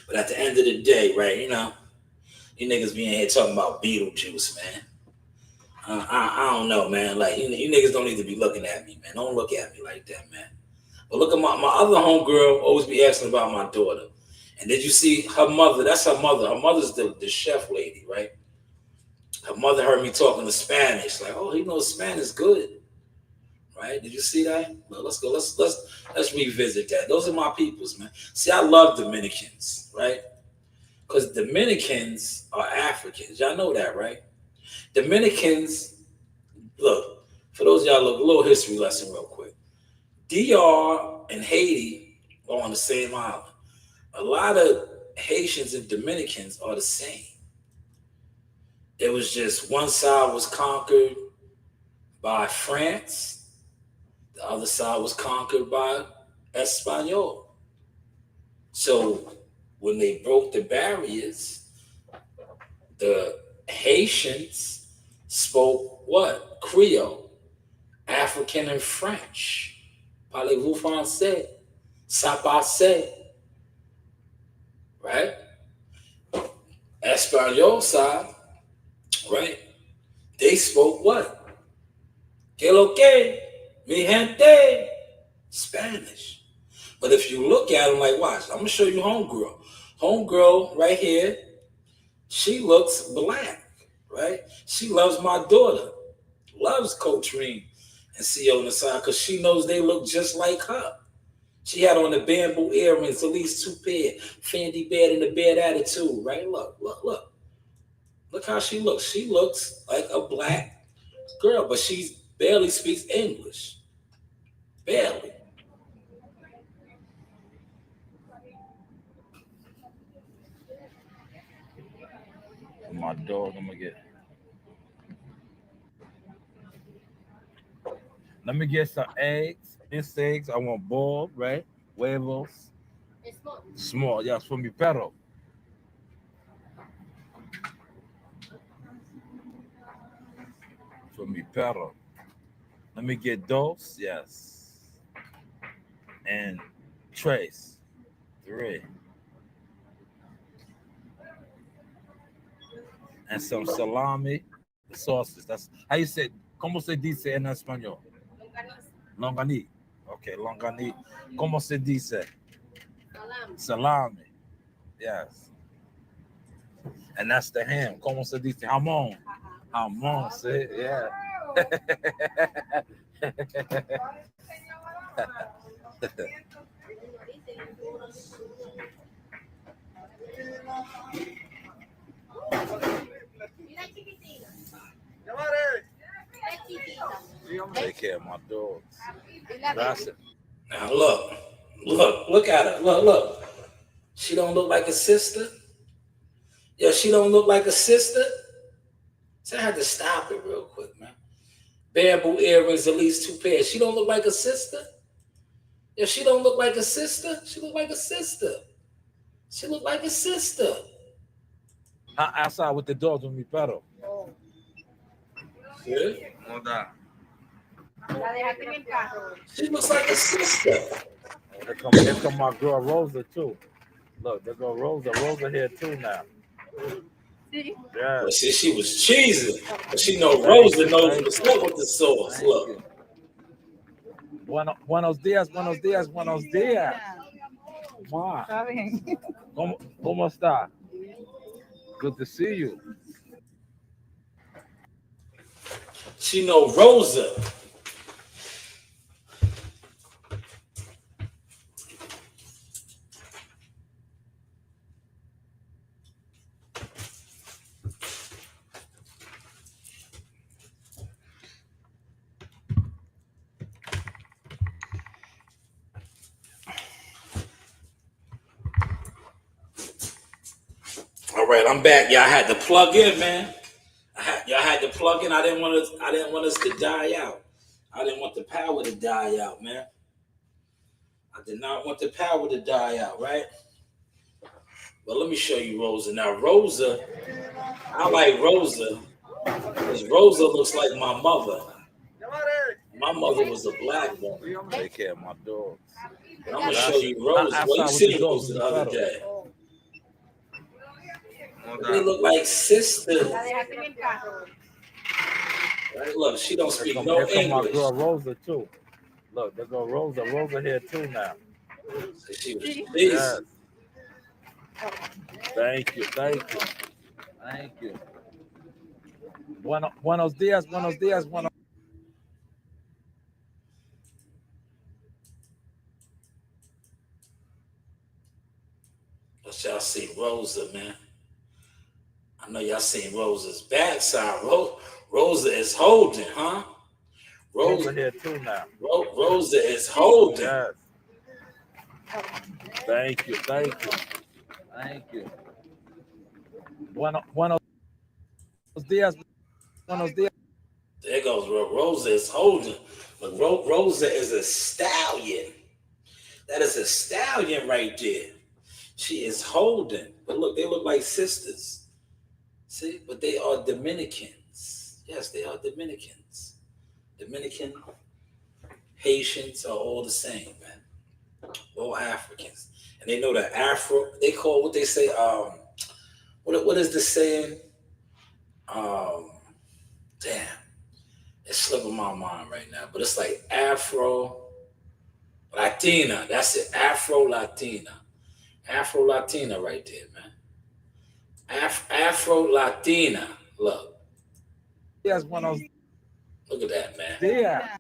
But at the end of the day, right? You niggas be in here talking about Beetlejuice, man. I don't know, man. Like, you niggas don't need to be looking at me, man. Don't look at me like that, man. But look at my other homegirl always be asking about my daughter. And did you see her mother? That's her mother. Her mother's the chef lady, right? Her mother heard me talking to Spanish. Like, oh, he knows Spanish good. Right? Did you see that? Well, let's go. Let's revisit that. Those are my peoples, man. See, I love Dominicans, right? Because Dominicans are Africans. Y'all know that, right? Dominicans, look, for those of y'all, look, a little history lesson real quick. DR and Haiti are on the same island. A lot of Haitians and Dominicans are the same. It was just one side was conquered by France. The other side was conquered by Espanol. So when they broke the barriers, the Haitians spoke what? Creole, African and French. Parlez-vous français? Ça passe. Right? Espanol side, right? They spoke what? Que lo que? Mi gente. Spanish. But if you look at them, like, watch, I'm going to show you homegirl. Homegirl right here, she looks black, right? She loves my daughter, loves Coach Reem and CO on the side because she knows they look just like her. She had on the bamboo earrings, at least 2 pair, Fendi bed and the bad attitude, right? Look. Look how she looks. She looks like a black girl, but she barely speaks English. Barely. My dog, I'm gonna get. Let me get some eggs. This eggs, I want boiled, right? Huevos. Small, yes, for mi perro. For mi perro. Let me get dos, yes. And tres, 3. And some salami, the sauces. That's how you say. ¿Cómo se dice en español? Longanique. Okay, longanique. ¿Cómo se dice? Salami. Yes. And that's the ham. ¿Cómo se dice? Jamón. Jamón, see? Yeah. Take care of my dogs. That's it. Now look at her. Look. She don't look like a sister. Yeah, she don't look like a sister. So I had to stop it real quick, man. Bamboo earrings, at least 2 pairs. She don't look like a sister. Yeah, she don't look like a sister. She look like a sister. She look like a sister. Outside with the dogs with me, pero. Yeah. No da. She looks like a sister. Here come my girl Rosa too. Look, there go Rosa. Rosa here too now. Yeah. Well, she was cheesing, but she know Rosa knows what's up with the sauce. Look. Buenos días. Ma. ¿Cómo está? Good to see you. She know Rosa. All right, I'm back. Y'all had to plug in, man. Y'all had to plug in. I didn't want us to die out. I didn't want the power to die out, man. I did not want the power to die out, right? But let me show you Rosa. Now, Rosa, I like Rosa because Rosa looks like my mother. My mother was a black woman. Take care of my dogs. And I'm gonna show you Rosa. Well, you seen Rosa the other day. They look like sisters. Right, look, she don't speak no English. My girl Rosa too. Look, there go Rosa. Rosa here too now. She was yes. Thank you. Buenos días. But y'all see Rosa, man. I know y'all seen Rosa's backside. Rosa is holding, huh? Rosa here too now. Rosa is holding. Yes. Thank you. Buenos días. There goes Rosa is holding. But Rosa is a stallion. That is a stallion right there. She is holding. But look, they look like sisters. See, but they are Dominicans. Yes, they are Dominicans. Dominican, Haitians are all the same, man. All Africans. And they know the Afro, they call what they say, what is the saying? Damn. It's slipping my mind right now. But it's like Afro-Latina. That's it. Afro-Latina. Afro-Latina right there, man. Afro-Latina. Look. Yes, buenos. Look at that, man. Yeah.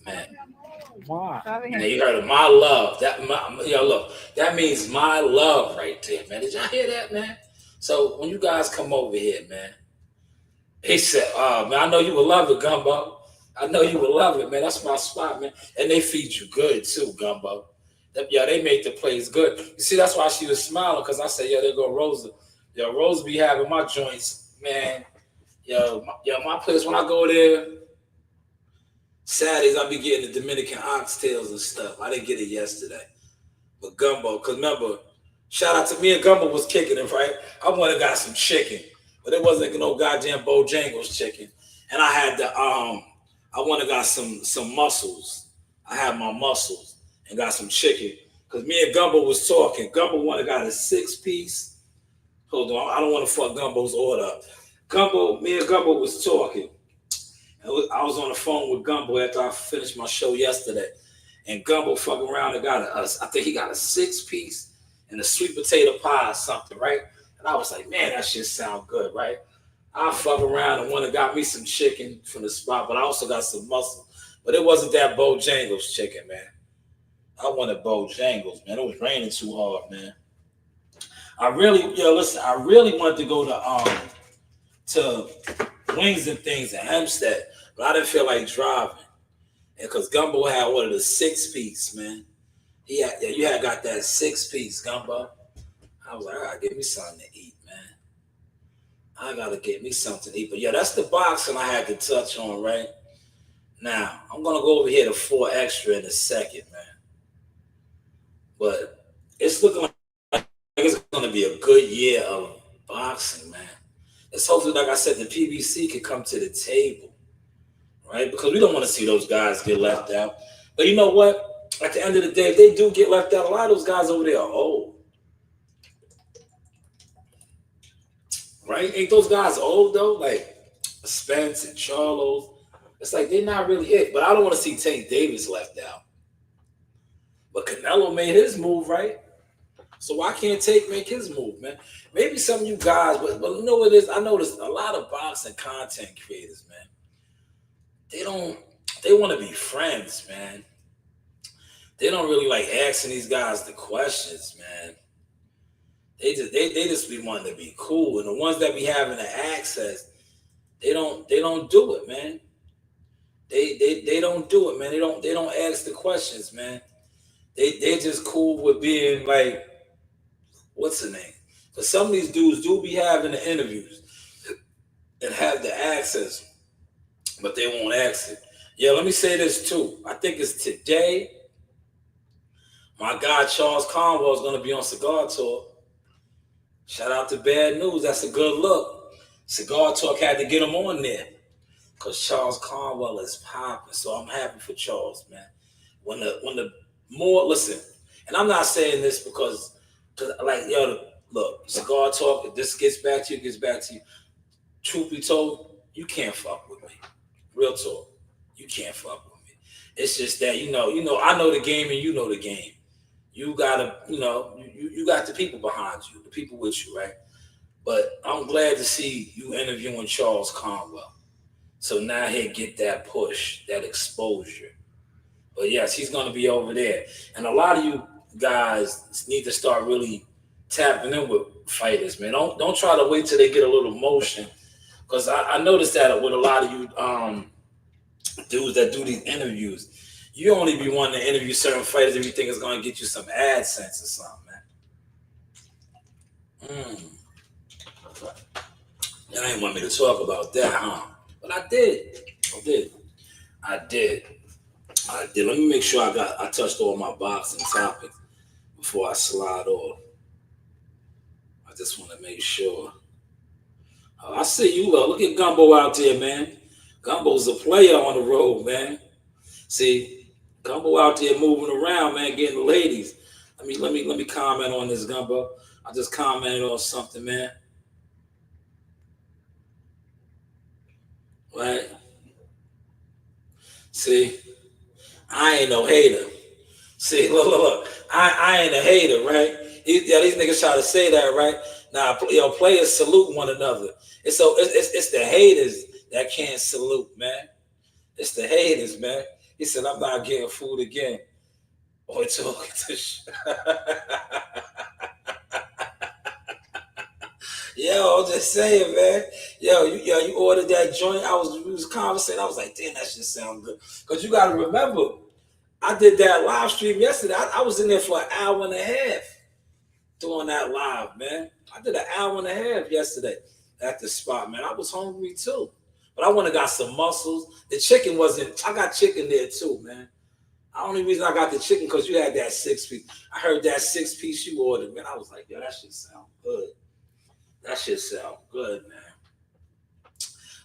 Man. Wow. And you heard of my love. Look, that means my love right there, man. Did y'all hear that, man? So when you guys come over here, man, he said, man, I know you will love it, Gumbo. I know you will love it, man. That's my spot, man. And they feed you good too, Gumbo. They make the place good. You see, that's why she was smiling, because I said, there go Rosa. Rosa be having my joints, man. My place, when I go there, Saturdays, I be getting the Dominican oxtails and stuff. I didn't get it yesterday. But Gumbo, because remember, shout out to me and Gumbo was kicking it, right? I went and got some chicken, but it wasn't no goddamn Bojangles chicken. And I had I went and got some mussels. I had my mussels and got some chicken. Because me and Gumbo was talking. Gumbo went and got a 6-piece. Hold on, I don't want to fuck Gumbo's order up. Me and Gumbo was talking. I was on the phone with Gumbo after I finished my show yesterday. And Gumbo fucking around and got I think he got a 6-piece and a sweet potato pie or something, right? And I was like, man, that shit sound good, right? I fuck around and went and got me some chicken from the spot, but I also got some mussel. But it wasn't that Bojangles chicken, man. I wanted Bojangles, man. It was raining too hard, man. I really wanted to go to wings and things in Hempstead, but I didn't feel like driving. And because Gumbo had ordered a 6-piece, man. You had got that 6-piece, Gumbo. I was like, I gotta get me something to eat, man. I gotta get me something to eat. But yeah, that's the boxing I had to touch on, right? Now, I'm gonna go over here to 4 Extra in a second, man. But it's looking like it's gonna be a good year of boxing, man. It's hopefully, like I said, the PBC can come to the table, right? Because we don't want to see those guys get left out. But you know what? At the end of the day, if they do get left out, a lot of those guys over there are old. Right? Ain't those guys old, though? Like Spence and Charlos. It's like they're not really it. But I don't want to see Tank Davis left out. But Canelo made his move, right? So why can't Tank make his move, man? Maybe some of you guys, but you know what it is? I noticed a lot of boxing content creators, man. They want to be friends, man. They don't really like asking these guys the questions, man. They just be wanting to be cool. And the ones that be having the access, they don't do it, man. They don't do it, man. They don't ask the questions, man. They're just cool with being like, what's the name? But some of these dudes do be having the interviews and have the access, but they won't ask it. Yeah, let me say this too. I think it's today. My guy Charles Conwell is going to be on Cigar Talk. Shout out to Bad News. That's a good look. Cigar Talk had to get him on there because Charles Conwell is popping. So I'm happy for Charles, man. When the more, listen, and I'm not saying this because like, yo, look, Cigar Talk, if this gets back to you. Truth be told, you can't fuck with me. Real talk. You can't fuck with me. It's just that, you know, I know the game and you know the game. You gotta, you got the people behind you, the people with you, right? But I'm glad to see you interviewing Charles Conwell. So now he'll get that push, that exposure. But yes, he's gonna be over there. And a lot of you guys need to start really tapping in with fighters, man. Don't try to wait till they get a little motion. Because I noticed that with a lot of you dudes that do these interviews, you only be wanting to interview certain fighters if you think it's going to get you some AdSense or something, man. Y'all ain't want me to talk about that, huh? But I did. Let me make sure I touched all my boxing topics before I slide off. I just want to make sure. I see you. Look at Gumbo out there, man. Gumbo's a player on the road, man. See, Gumbo out there moving around, man, getting the ladies. Let me comment on this, Gumbo. I just commented on something, man. Right? See, I ain't no hater. See, look. I ain't a hater, right? These niggas try to say that, right? Now, players salute one another. It's the haters that can't salute, man. It's the haters, man. He said, I'm not getting food again. Boy, talking to Yo, I'm just saying, man. You ordered that joint. We was conversing. I was like, damn, that shit sound good. Because you got to remember, I did that live stream yesterday. I was in there for an hour and a half doing that live, man. I did an hour and a half yesterday at the spot, man. I was hungry too. But I went and got some mussels. The chicken I got chicken there too, man. The only reason I got the chicken because you had that 6-piece. I heard that 6-piece you ordered, man. I was like, yo, that shit sound good. That shit sound good, man.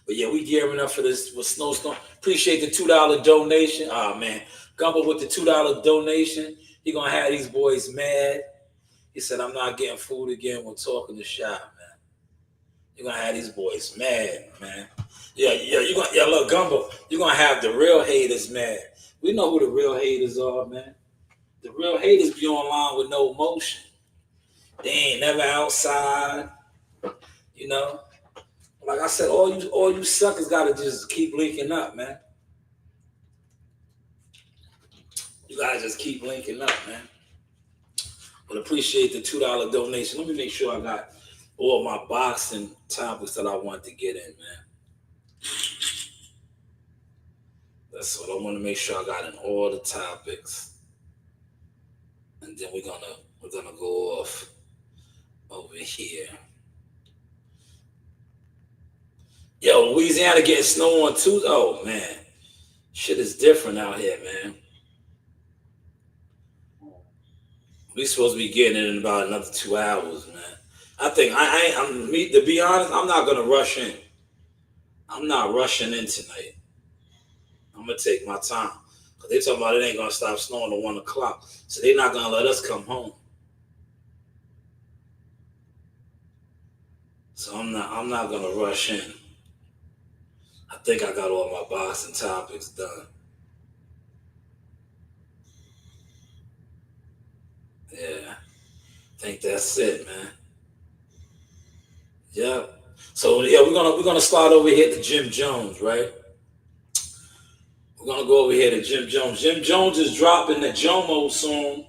But yeah, we gearing up for this with Snowstorm. Appreciate the $2 donation. Oh, man. Gumbo with the $2 donation. He gonna have these boys mad. He said, I'm not getting food again when talking to Shy, man. You're gonna have these boys mad, man. Look, Gumbo, you're gonna have the real haters mad. We know who the real haters are, man. The real haters be online with no emotion. They ain't never outside. You know? Like I said, all you suckers gotta just keep linking up, man. You gotta just keep linking up, man. But appreciate the $2 donation. Let me make sure I got all my boxing topics that I want to get in, man. That's what I want to make sure I got in all the topics. And then we're gonna go off over here. Yo, Louisiana getting snow on Tuesday. Oh man, shit is different out here, man. We supposed to be getting it in about another 2 hours, man. I think to be honest, I'm not gonna rush in. I'm not rushing in tonight. I'm gonna take my time. Cause they talking about it ain't gonna stop snowing at 1 o'clock. So they're not gonna let us come home. So I'm not gonna rush in. I think I got all my boxing topics done. Yeah. I think that's it, man. Yeah. So yeah, we're gonna slide over here to Jim Jones, right? We're gonna go over here to Jim Jones. Jim Jones is dropping the Jomo song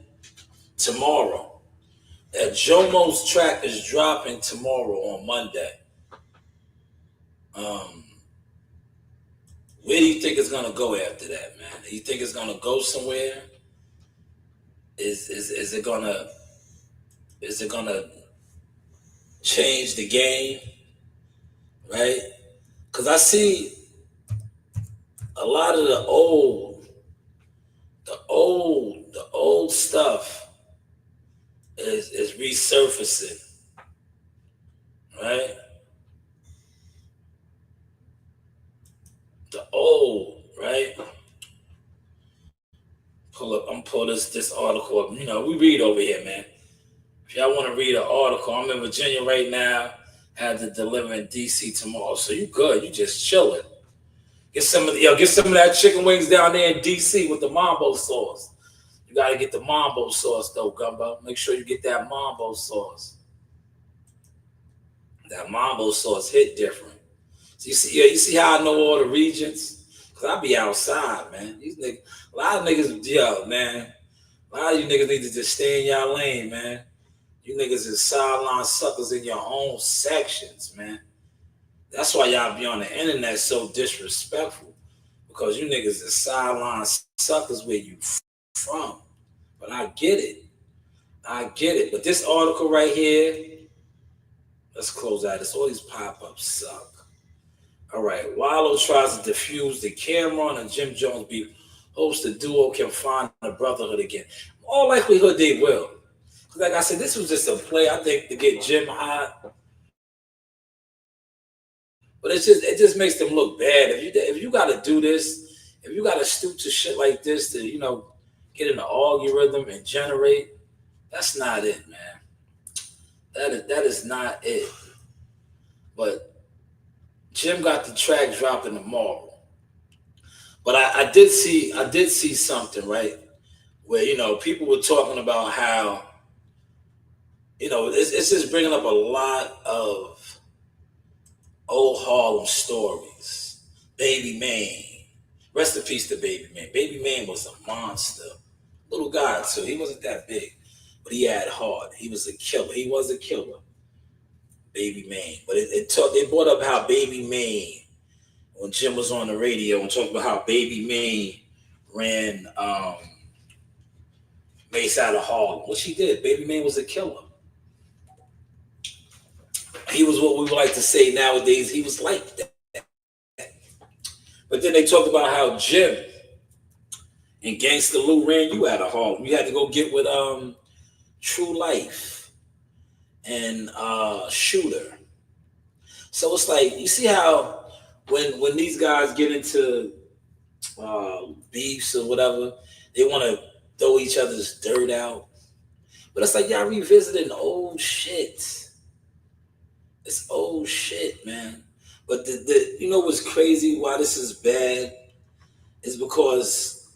tomorrow. That Jomo's track is dropping tomorrow on Monday. Where do you think it's gonna go after that, man? Do you think it's gonna go somewhere? Is it gonna change the game? Right? Because I see a lot of the old stuff is resurfacing. Right? The old, right? I'm pull this article up. You know, we read over here, man. If y'all want to read an article, I'm in Virginia right now. Had to deliver in DC tomorrow. So you good. You just chilling. Get some of that chicken wings down there in DC with the mambo sauce. You gotta get the mambo sauce though, Gumbo. Make sure you get that mambo sauce. That mambo sauce hit different. So you see how I know all the regions? Cause I be outside, man. These niggas, a lot of niggas, yo, man. A lot of you niggas need to just stay in y'all lane, man. You niggas is sideline suckers in your own sections, man. That's why y'all be on the internet so disrespectful. Because you niggas is sideline suckers where you from. But I get it. But this article right here, let's close out. This all these pop-ups suck. All right, Wallow tries to defuse the Cameron and Jim Jones beef. Hopes the duo can find the brotherhood again. All likelihood they will. Like I said, this was just a play, I think, to get Jim hot. But it just makes them look bad. If you got to do this, if you got to stoop to shit like this to, get in the algorithm and generate, that's not it, man. That is not it. But Jim got the track dropping tomorrow. But I did see something, right? Where, people were talking about how, it's just bringing up a lot of old Harlem stories. Baby Mane. Rest in peace to Baby Mane. Baby Mane was a monster. Little guy, too. He wasn't that big. But he had heart. He was a killer. Baby Mane. But they brought up how Baby Mane, when Jim was on the radio and talked about how Baby Mane ran Mace out of Harlem, which he did. Baby Mane was a killer. He was what we would like to say nowadays. He was like that. But then they talked about how Jim and Gangsta Lou ran you out of Harlem. You had to go get with True Life and Shooter. So it's like, you see how when these guys get into beefs or whatever, they want to throw each other's dirt out. But it's like y'all revisiting old shit. It's old shit, man. But what's crazy, why this is bad, is because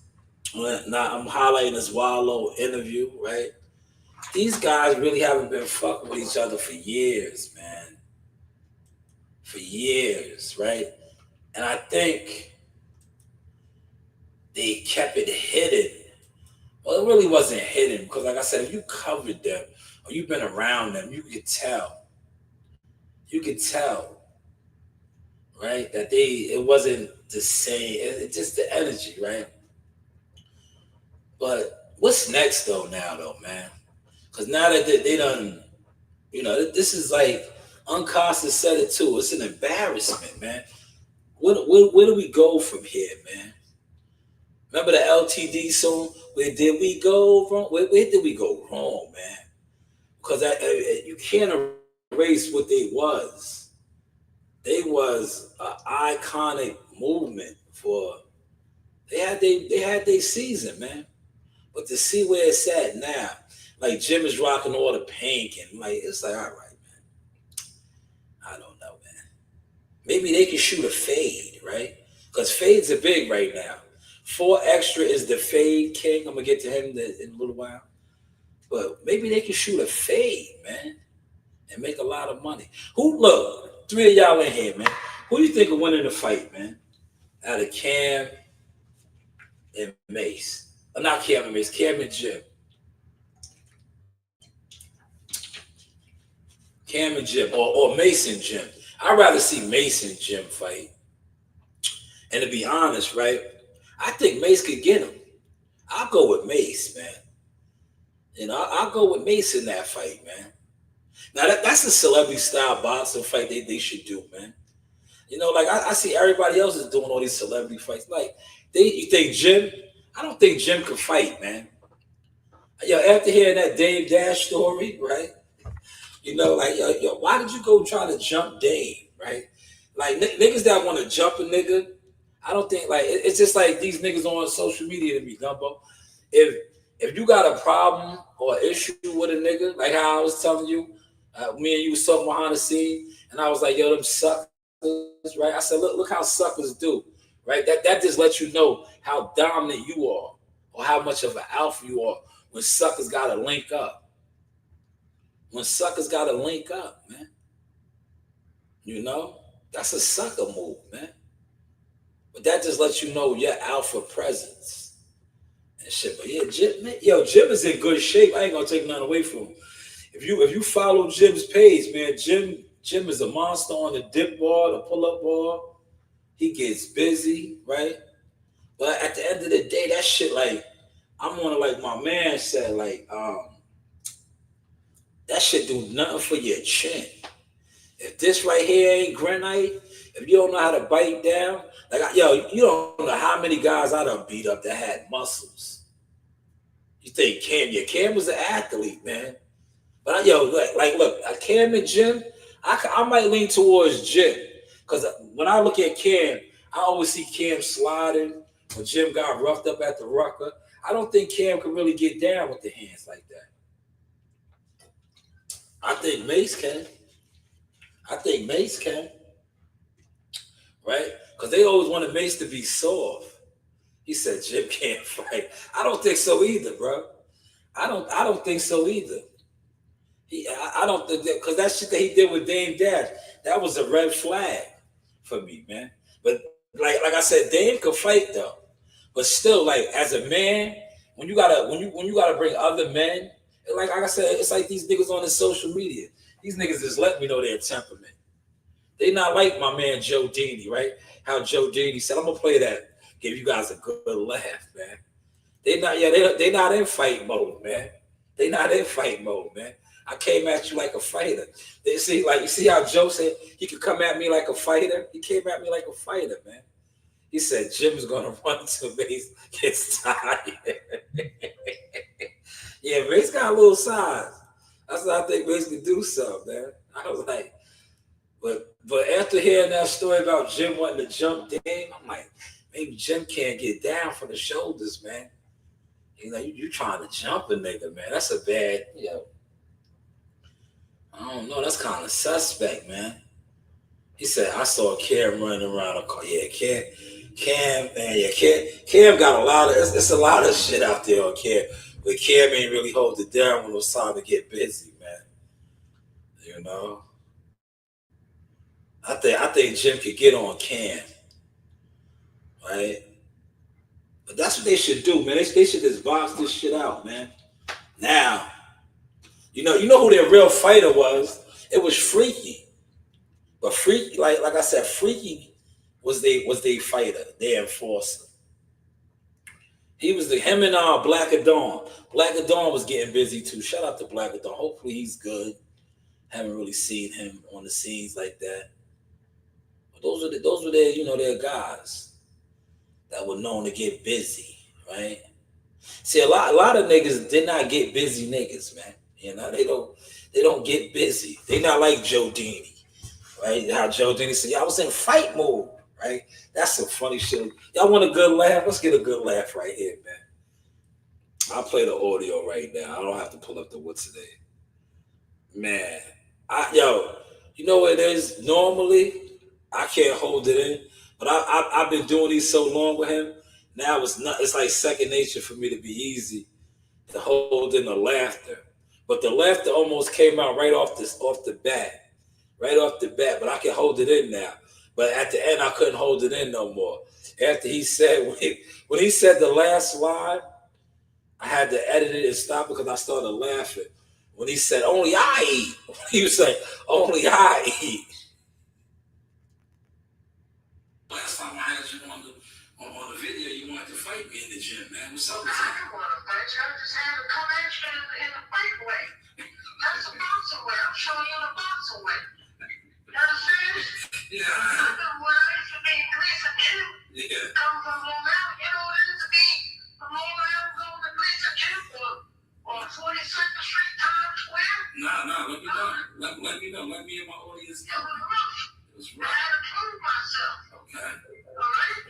now I'm highlighting this Wallow interview, right? These guys really haven't been fucking with each other for years, man. For years, right? And I think they kept it hidden. Well, it really wasn't hidden because, like I said, if you covered them or you've been around them, you could tell. You could tell, right? That it wasn't the same. It just the energy, right? But what's next though? Now though, man, because now that they done, this is like Uncosta said it too. It's an embarrassment, man. Where do we go from here, man? Remember the LTD song? Where did we go wrong? Where did we go wrong, man? Because you can't erase what they was. They was an iconic movement for. They had their season, man. But to see where it's at now, like Jim is rocking all the pink and like it's like, all right, man. I don't know, man. Maybe they can shoot a fade, right? Because fades are big right now. 4 Extra is the fade king. I'm gonna get to him in a little while. But maybe they can shoot a fade, man, and make a lot of money. Look, 3 of y'all in here, man. Who do you think will win in the fight, man? Out of Cam and Mace. Not Cam and Mace, Cam and Jim. Cam and Jim, or Mace and Jim. I'd rather see Mace and Jim fight. And to be honest, right, I think Mace could get him. I'll go with Mace, man. I'll go with Mace in that fight, man. Now, that's a celebrity style boxing fight they should do, man. Like I see everybody else is doing all these celebrity fights. Like, you think Jim? I don't think Jim could fight, man. After hearing that Dave Dash story, right? Why did you go try to jump Dave, right? Like, niggas that want to jump a nigga, I don't think, like, it's just like these niggas on social media to me, Gumbo. If you got a problem or issue with a nigga, like how I was telling you, me and you was talking behind the scene, and I was like, yo, them suckers, right? I said, look how suckers do, right? That just lets you know how dominant you are or how much of an alpha you are when suckers got to link up. When suckers got to link up, man. That's a sucker move, man. But that just lets you know your alpha presence and shit. But yeah, Jim is in good shape. I ain't gonna take nothing away from him. If you follow Jim's page, man, Jim is a monster on the dip bar, the pull-up bar. He gets busy, right? But at the end of the day, that shit, like, I'm on it like my man said, like, that shit do nothing for your chin. If this right here ain't granite, if you don't know how to bite down, like, you don't know how many guys I done beat up that had muscles. You think Cam was an athlete, man. But look, Cam and Jim, I might lean towards Jim. Because when I look at Cam, I always see Cam sliding when Jim got roughed up at the Rucker. I don't think Cam could really get down with the hands like that. I think Mace can. Right? Because they always wanted Mace to be soft. He said Jim can't fight. I don't think so either, bro. I don't think so either. I don't think that, because that shit that he did with Dame Dash, that was a red flag for me, man. But like I said, Dame could fight though. But still, like, as a man, when you gotta bring other men, like I said, it's like these niggas on the social media. These niggas just let me know their temperament. They not like my man Joe Dini, right? How Joe Dini said, I'm gonna play that, give you guys a good laugh, man. They not in fight mode, man. They not in fight mode, man. I came at you like a fighter. You see how Joe said he could come at me like a fighter? He came at me like a fighter, man. He said Jim's gonna run to Mace gets tired. Yeah, Mace got a little size. That's what I think Mace can do something, man. I was like, but after hearing that story about Jim wanting to jump Dame, I'm like, maybe Jim can't get down from the shoulders, man. You trying to jump a nigga, man. That's a bad, I don't know. That's kind of suspect, man. He said, I saw Cam running around a car. Yeah, Cam, man. Yeah, Cam got a lot of, it's a lot of shit out there on Cam. But Cam ain't really hold it down when it was time to get busy, man. I think Jim could get on Cam, right? But that's what they should do, man. They should just box this shit out, man. Now, you know who their real fighter was? It was Freaky. But Freaky, like I said, Freaky was they fighter, their enforcer. He was him and Black Dawn. Black Dawn was getting busy too. Shout out to Black Dawn. Hopefully he's good. Haven't really seen him on the scenes like that. But those were their, their guys that were known to get busy, right? See, a lot of niggas did not get busy niggas, man. They don't get busy. They not like Joe Dini, right? How Joe Dini said, I was in fight mode, right? That's some funny shit. Y'all want a good laugh? Let's get a good laugh right here, man. I'll play the audio right now. I don't have to pull up the what's today. Man, you know what it is? Normally, I can't hold it in, but I've been doing these so long with him. Now it's like second nature for me to be easy to hold in the laughter. But the laughter almost came out right off the bat. But I can hold it in now. But at the end, I couldn't hold it in no more. After he said, when he said the last line, I had to edit it and stop because I started laughing. When he said, only I eat. He was saying, only I eat. Last time I had you on the video, you wanted to fight me in the gym, man. What's up with that? I didn't want to fight you. I just had to come at you in the fight way. That's a boxing way. I'm showing you the boxing way. You understand? Yeah. I've been raised to be at least a cute. Yeah. Come from Long Island. You know what it is to be from Long Island going to at least a cute or 42nd Street Times Square? Nah. Let me know. Let me know. Let me and my audience know. It was rough. It was I rough. had to prove myself. Okay. All right?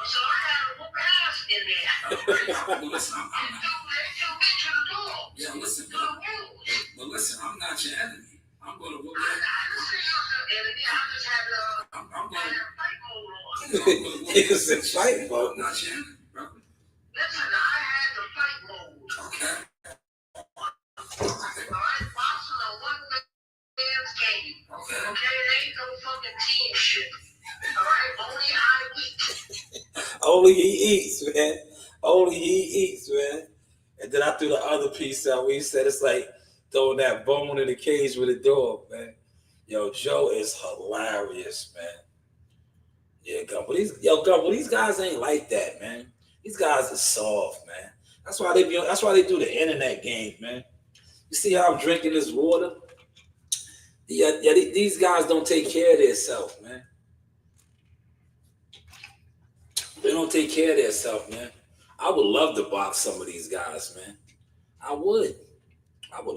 So I had to whoop ass in there. Well, listen, They tell me to the door. Yeah, listen, To the rules. but listen, I'm not your enemy. I'm gonna whoop I that. didn't say you was your enemy. I just had to I'm have gonna. fight mode on. It's a fight mode, not your enemy, bro. Listen, I had the fight mode. Okay. All right, boxing a one-man's game. Okay. Okay, it ain't no fucking team shit. All right, only I eat. Only he eats, man. Only he eats, man. And then I threw the other piece out where he said it's like throwing that bone in the cage with a dog, man. Yo, Joe is hilarious, man. Yeah, Gumbo, these guys ain't like that, man. These guys are soft, man. That's why they do the internet games, man. You see how I'm drinking this water? Yeah, these guys don't take care of themselves, man. They don't take care of themselves, man. I would love to box some of these guys, man. I would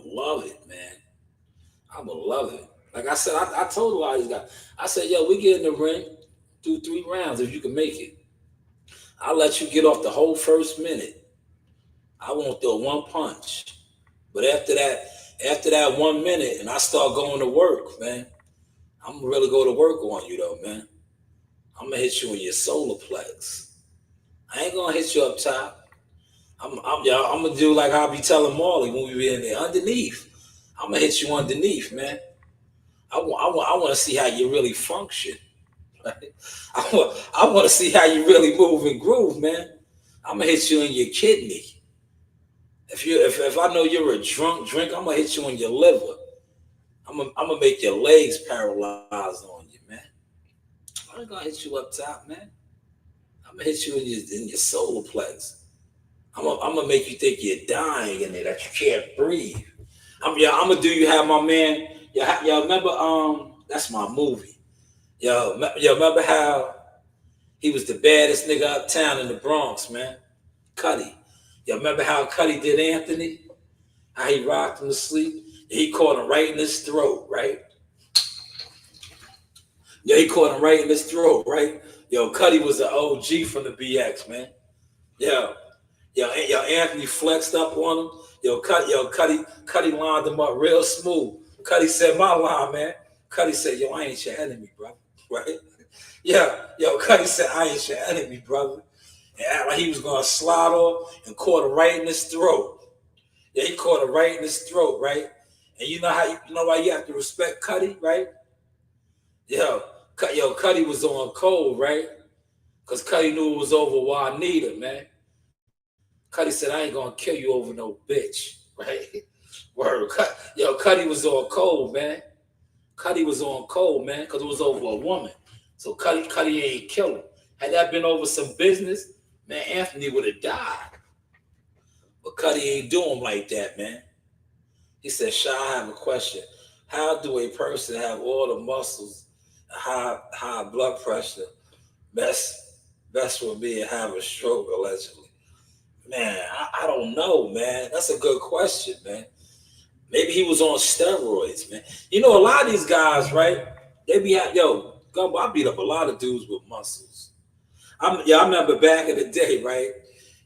love it, man. I would love it. Like I said, I told a lot of these guys, I said, yo, we get in the ring, do 3 rounds if you can make it. I'll let you get off the whole first minute. I won't throw one punch. But after that 1 minute and I start going to work, man, I'm gonna really go to work on you though, man. I'm gonna hit you in your solar plex. I ain't gonna hit you up top. I'm gonna do like I be telling Marley when we be in there underneath. I'm gonna hit you underneath, man. I want to see how you really function. Right? I want to see how you really move and groove, man. I'm gonna hit you in your kidney. If I know you're a drunk drink, I'm gonna hit you in your liver. I'm gonna make your legs paralyzed on you, man. I ain't gonna hit you up top, man. I'm gonna hit you in your solar plex. I'm gonna make you think you're dying in there, that you can't breathe. I'm gonna do you have my man. Y'all remember that's my movie. Yo, remember how he was the baddest nigga uptown in the Bronx, man? Cuddy. Y'all remember how Cuddy did Anthony? How he rocked him to sleep? He caught him right in his throat, right? Yeah, he caught him right in his throat, right? Yo, Cuddy was an OG from the BX, man. Yo, Anthony flexed up on him. Cuddy lined him up real smooth. Cuddy said, my line, man. Cuddy said, yo, I ain't your enemy, brother. Right? Cuddy said, I ain't your enemy, brother. And act like he was gonna slide off and caught him right in his throat. Yeah, he caught him right in his throat, right? And you know why you have to respect Cuddy, right? Cuddy was on cold, right? Because Cuddy knew it was over Juanita, man. Cuddy said, I ain't gonna kill you over no bitch, right? Word. Cuddy was on cold, man. Cuddy was on cold, man, because it was over a woman. So Cuddy ain't kill him. Had that been over some business, man, Anthony would have died. But Cuddy ain't do him like that, man. He said, Sha, I have a question. How do a person have all the muscles, high blood pressure, best with me and have a stroke allegedly? Man, I don't know, man. That's a good question, man. Maybe he was on steroids, man. You know, a lot of these guys, right? They be Gumbo, I beat up a lot of dudes with muscles. I remember back in the day, right?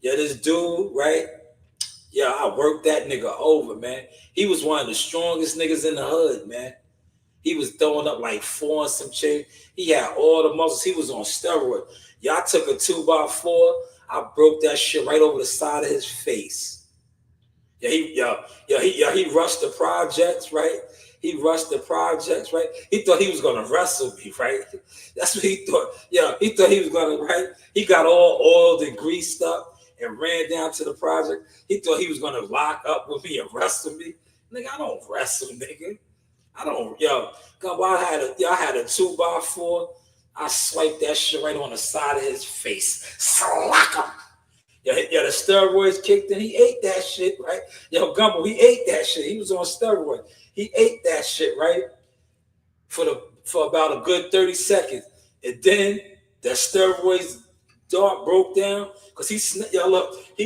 Yeah, this dude, right? Yeah, I worked that nigga over, man. He was one of the strongest niggas in the hood, man. He was throwing up like 4 and some change. He had all the muscles. He was on steroids. Yeah, I took a 2x4. I broke that shit right over the side of his face. He rushed the projects, right? He thought he was gonna wrestle me, right? That's what he thought. Yeah, he thought he was gonna, right? He got all oiled and greased up and ran down to the project. He thought he was gonna lock up with me and wrestle me. Nigga, I don't wrestle, nigga. I don't, I had a 2x4. I swiped that shit right on the side of his face. Slack him. Yeah, the steroids kicked in. He ate that shit, right? Yo, Gumbo, he ate that shit. He was on steroids. He ate that shit, right? For about a good 30 seconds. And then that steroids dart broke down. Because he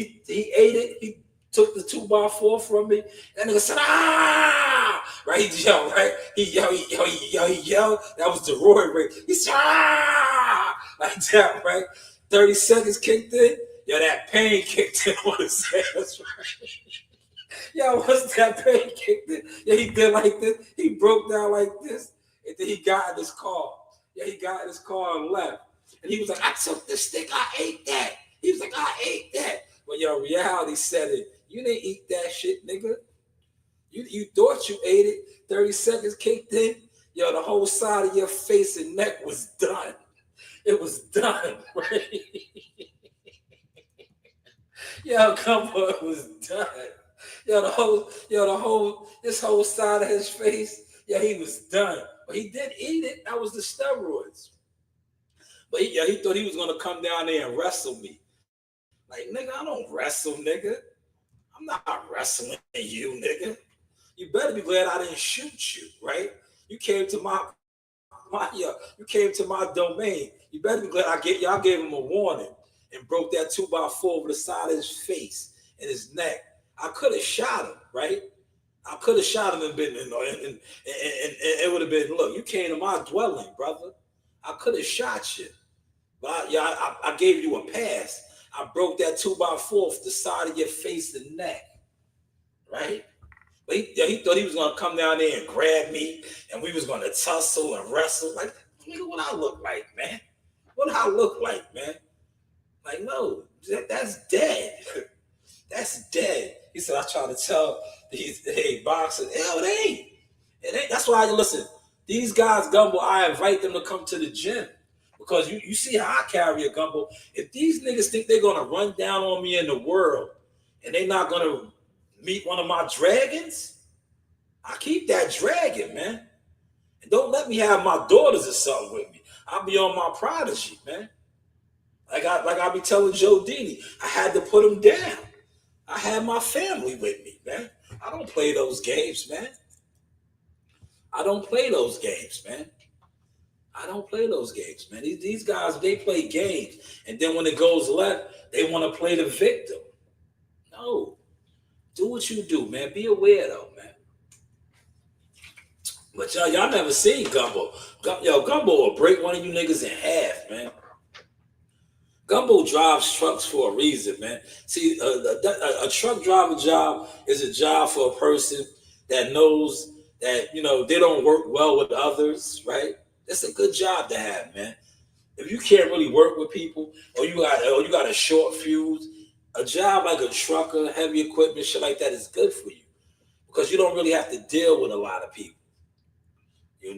ate it. He took the 2x4 from me. And nigga said, ah! Right? He yelled, right? He yelled. That was the roar rate. He said, ah! Like that, right? 30 seconds kicked in. Yo, that pain kicked in on his ass, right? Yo, once that pain kicked in, yeah, he did like this. He broke down like this. And then he got in his car. Yeah, he got in his car and left. And he was like, I took the stick. I ate that. He was like, I ate that. But yo, reality said it. You didn't eat that shit, nigga. You thought you ate it. 30 seconds kicked in. Yo, the whole side of your face and neck was done. It was done, right? Yo, Gumbo, it was done. This whole side of his face, yeah, he was done. But he did eat it. That was the steroids. But he thought he was gonna come down there and wrestle me. Like, nigga, I don't wrestle, nigga. I'm not wrestling you, nigga. You better be glad I didn't shoot you, right? You came to my domain. You better be glad I gave him a warning and broke that 2x4 over the side of his face and his neck. I could have shot him, right? I could have shot him and it would have been, look, you came to my dwelling, brother. I could have shot you. But I gave you a pass. I broke that 2x4 off the side of your face and neck, right? But he thought he was gonna come down there and grab me, and we was gonna tussle and wrestle. Like, nigga, what I look like, man? What I look like, man? Like, no, that's dead. That's dead. He said, I try to tell these boxers, hell, it ain't. That's why listen. These guys, Gumbo, I invite them to come to the gym. Because you see how I carry a Gumbo. If these niggas think they're gonna run down on me in the world and they're not gonna meet one of my dragons, I keep that dragon, man. And don't let me have my daughters or something with me. I'll be on my prodigy, man. Like I be telling Joe Dini, I had to put him down. I had my family with me, man. I don't play those games, man. I don't play those games, man. These guys, they play games. And then when it goes left, they want to play the victim. No. Do what you do, man. Be a weirdo, man. But y'all never seen Gumbo. Gumbo will break one of you niggas in half, man. Gumbo drives trucks for a reason, man. See, a truck driver job is a job for a person that knows that, they don't work well with others, right? That's a good job to have, man. If you can't really work with people, or you got a short fuse, a job like a trucker, heavy equipment, shit like that is good for you because you don't really have to deal with a lot of people. You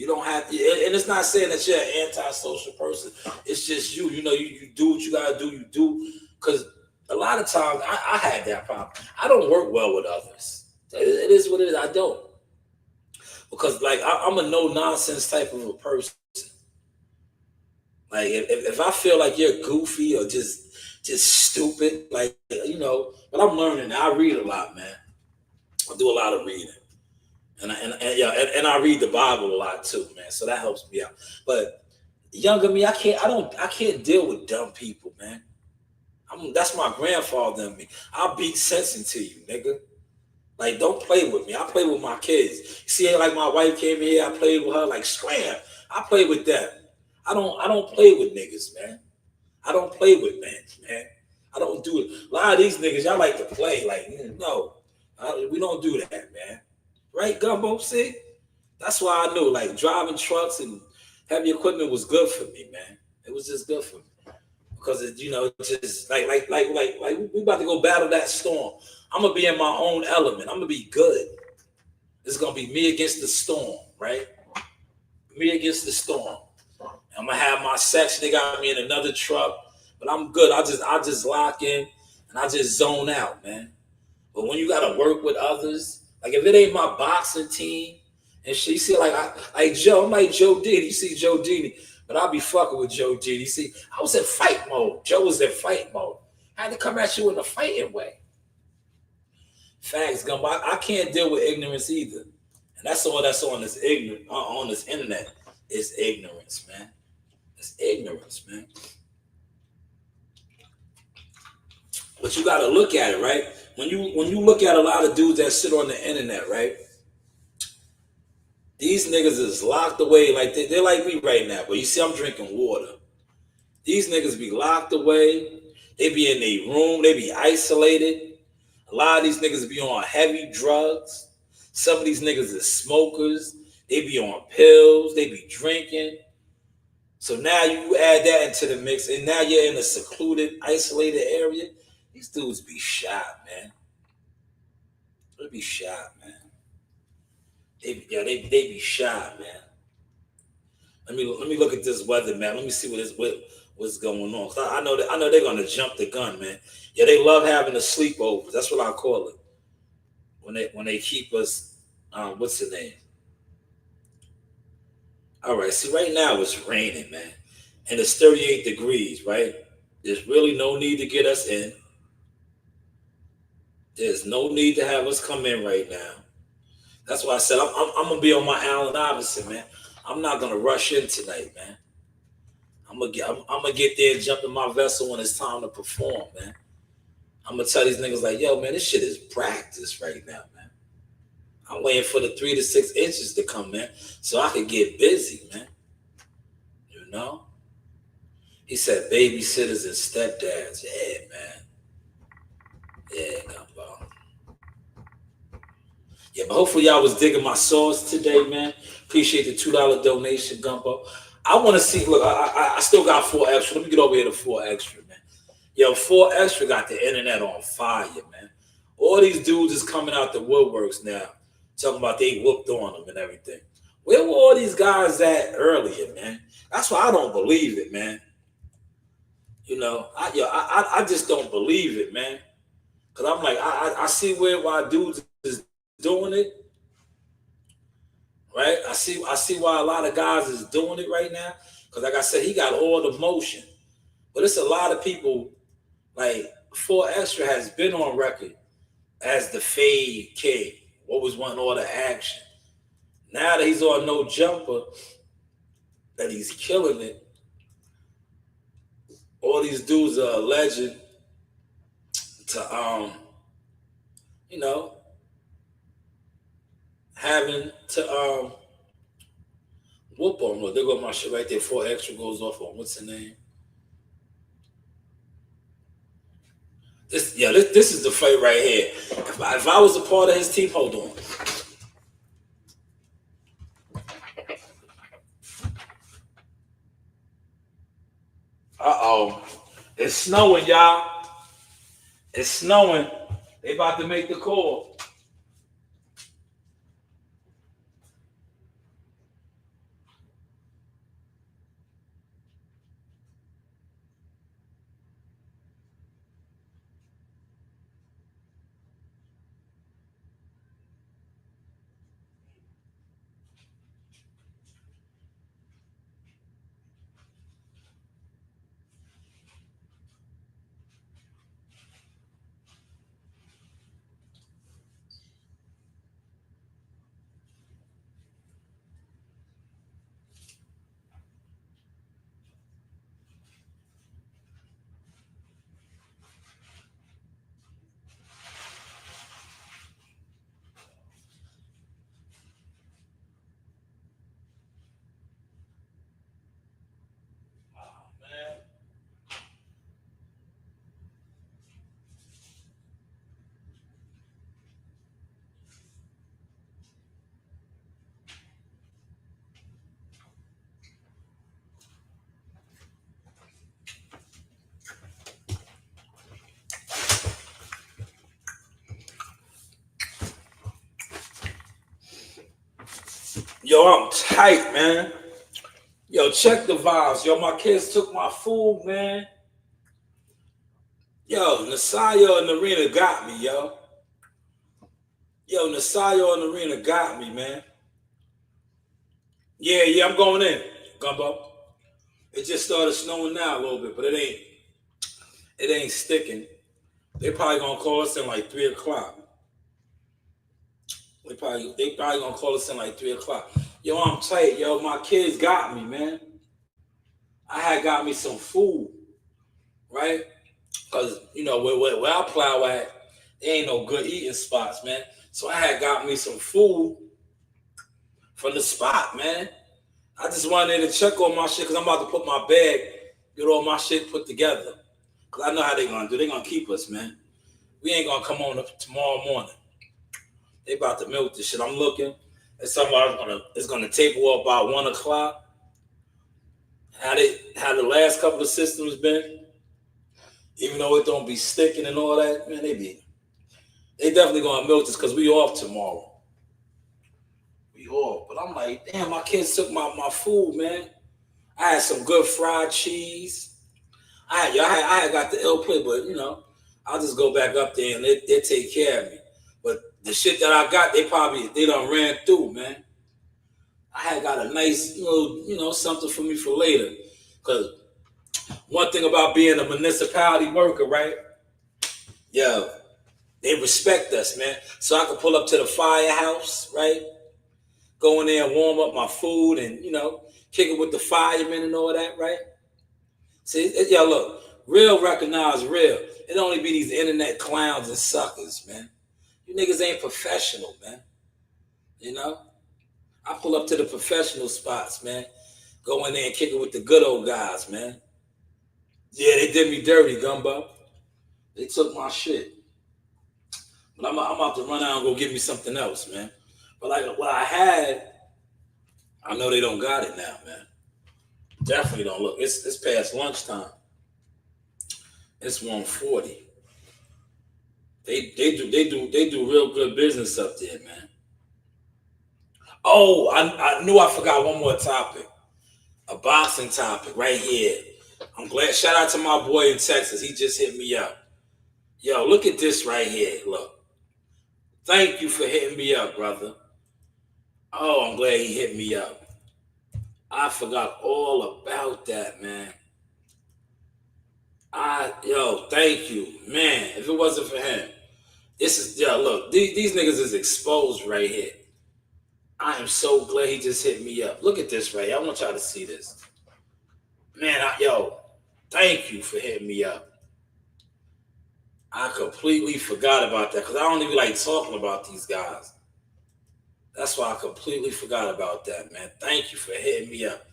don't have to, and it's not saying that you're an antisocial person. It's just you do what you gotta do. You do, because a lot of times I had that problem. I don't work well with others. It is what it is. I don't. Because like I'm a no nonsense type of a person. Like if I feel like you're goofy or just stupid, like but I'm learning. I read a lot, man. I do a lot of reading, and I read the Bible a lot too, man. So that helps me out. But younger me, I can't deal with dumb people, man. That's my grandfather in me. I'll beat sense into you, nigga. Like, don't play with me. I play with my kids. You see, like my wife came here, I played with her like scram. I play with them. I don't play with niggas, man. I don't play with men, man. I don't do it. A lot of these niggas, y'all like to play. Like, no, we don't do that, man. Right, Gumbo? See? That's why I knew, like, driving trucks and heavy equipment was good for me, man. It was just good for me. Because, just like we about to go battle that storm. I'm going to be in my own element. I'm going to be good. It's going to be me against the storm, right? Me against the storm. I'm going to have my section. They got me in another truck. But I'm good. I just lock in and I just zone out, man. But when you got to work with others, like if it ain't my boxing team and shit, you see, like Joe, I'm like Joe Didi. You see Joe Didi. But I'll be fucking with Joe Didi. See, I was in fight mode. Joe was in fight mode. I had to come at you in a fighting way. Facts, Gumbo. I can't deal with ignorance either. And that's all that's on this on this internet is ignorance, man. It's ignorance, man. But you gotta look at it, right? When you look at a lot of dudes that sit on the internet, right? These niggas is locked away, like they're like me right now. But you see, I'm drinking water. These niggas be locked away. They be in their room. They be isolated. A lot of these niggas be on heavy drugs. Some of these niggas is smokers. They be on pills. They be drinking. So now you add that into the mix, and now you're in a secluded, isolated area. These dudes be shot, man. They be shot, man. They be shot, man. Let me look at this weather, man. Let me see what's going on. I know they're gonna jump the gun, man. Yeah, they love having a sleepover. That's what I call it. When they keep us, what's the name? All right, see, right now it's raining, man, and it's 38 degrees, right? There's really no need to get us in. There's no need to have us come in right now. That's why I said I'm gonna be on my Allen Iverson, man. I'm not gonna rush in tonight, man. I'm gonna get there and jump in my vessel when it's time to perform, man. I'm gonna tell these niggas like, yo, man, this shit is practice right now, man. I'm waiting for the 3 to 6 inches to come, man, so I can get busy, man. You know? He said babysitters and stepdads. Yeah, man. Yeah, Gumbo. Yeah, but hopefully y'all was digging my sauce today, man. Appreciate the $2 donation, Gumbo. I want to see. Look, I still got 4 extra. Let me get over here to 4 extra, man. Yo, 4 extra got the internet on fire, man. All these dudes is coming out the woodworks now, talking about they whooped on them and everything. Where were all these guys at earlier, man? That's why I don't believe it, man. You know, I just don't believe it, man. Cause I'm like, I see why dudes is doing it. Right? I see why a lot of guys is doing it right now. Because like I said, he got all the motion. But it's a lot of people, like 4 Extra has been on record as the fade king. Always wanting all the action. Now that he's on No Jumper, that he's killing it, all these dudes are alleged to having to whoop on. Look, there go my shit right there. 4 Extra goes off on what's the name? This is the fight right here. If I was a part of his team, hold on. It's snowing, y'all. It's snowing. They about to make the call. Yo, I'm tight, man. Yo, check the vibes. Yo, my kids took my food, man. Yo, Nasayo and Narina got me, yo. Yo, Nasayo and Narina got me, man. Yeah, I'm going in, Gumbo. It just started snowing now a little bit, but it ain't sticking. They probably gonna call us in like 3 o'clock. They probably gonna call us in like 3 o'clock. Yo, I'm tight. Yo, my kids got me, man. I had got me some food, right? Cause you know where I plow at, there ain't no good eating spots, man. So I had got me some food from the spot, man. I just wanted to check on my shit because I'm about to put my bag, get all my shit put together. Cause I know how they gonna do. They gonna keep us, man. We ain't gonna come on tomorrow morning. They about to milk this shit. I'm looking at somebody it's gonna taper up about 1 o'clock. How the last couple of systems been? Even though it don't be sticking and all that, man, they definitely gonna milk this because we off tomorrow. We off. But I'm like, damn, my kids took my food, man. I had some good fried cheese. I had got the ill play, but you know, I'll just go back up there and they take care of me. But the shit that I got, they done ran through, man. I had got a nice little, you know, something for me for later. Cause one thing about being a municipality worker, right? Yo, they respect us, man. So I could pull up to the firehouse, right? Go in there and warm up my food and, you know, kick it with the firemen and all that, right? See, yo, look, real recognize real. It only be these internet clowns and suckers, man. You niggas ain't professional, man. You know? I pull up to the professional spots, man. Go in there and kick it with the good old guys, man. Yeah, they did me dirty, Gumbo. They took my shit. But I'm about to run out and go get me something else, man. But like what I had, I know they don't got it now, man. Definitely don't look. It's past lunchtime. It's 1:40. They do real good business up there, man. Oh, I knew I forgot one more topic. A boxing topic right here. I'm glad. Shout out to my boy in Texas. He just hit me up. Yo, look at this right here. Look. Thank you for hitting me up, brother. Oh, I'm glad he hit me up. I forgot all about that, man. Thank you. Man, if it wasn't for him. Look, these niggas is exposed right here. I am so glad he just hit me up. Look at this right here. I want y'all to see this. Man, thank you for hitting me up. I completely forgot about that because I don't even like talking about these guys. That's why I completely forgot about that, man. Thank you for hitting me up.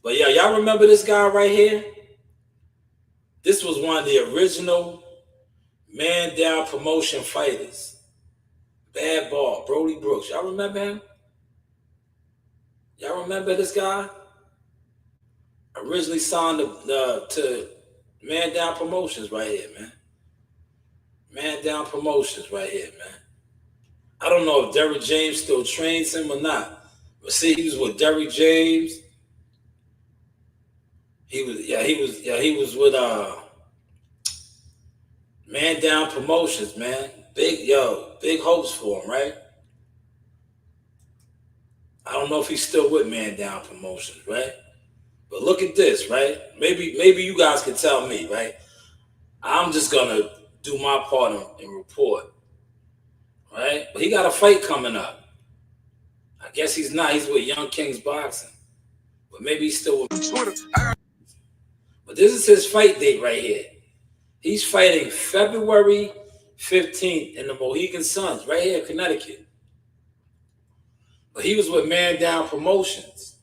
But yeah, y'all remember this guy right here? This was one of the original man down promotion fighters. Bad ball, Brody Brooks. Y'all remember him? Y'all remember this guy? Originally signed to Man Down Promotions right here, man. Man Down Promotions right here, man. I don't know if Derrick James still trains him or not. But see, he was with Derrick James. He was with Man Down Promotions, man. Big hopes for him, right? I don't know if he's still with Man Down Promotions, right? But look at this, right? Maybe you guys can tell me, right? I'm just gonna do my part and report, right? But he got a fight coming up. I guess he's not. He's with Young Kings Boxing, but maybe he's still with Twitter. But this is his fight date right here. He's fighting February 15th in the Mohegan Suns, right here in Connecticut. But he was with Man Down Promotions.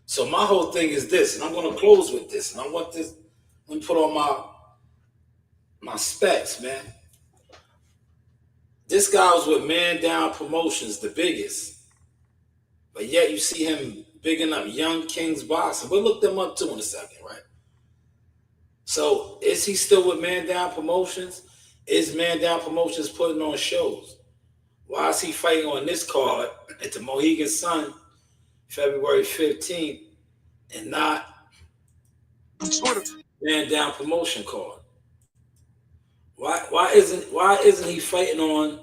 So my whole thing is this, and I'm going to close with this, and I want this, let me put on my specs, man. This guy was with Man Down Promotions, the biggest. But yet you see him bigging up Young Kings Boxing. We'll look them up too in a second, right? So is he still with Man Down Promotions? Is Man Down Promotions putting on shows? Why is he fighting on this card at the Mohegan Sun February 15th and not Man Down promotion card? Why isn't he fighting on?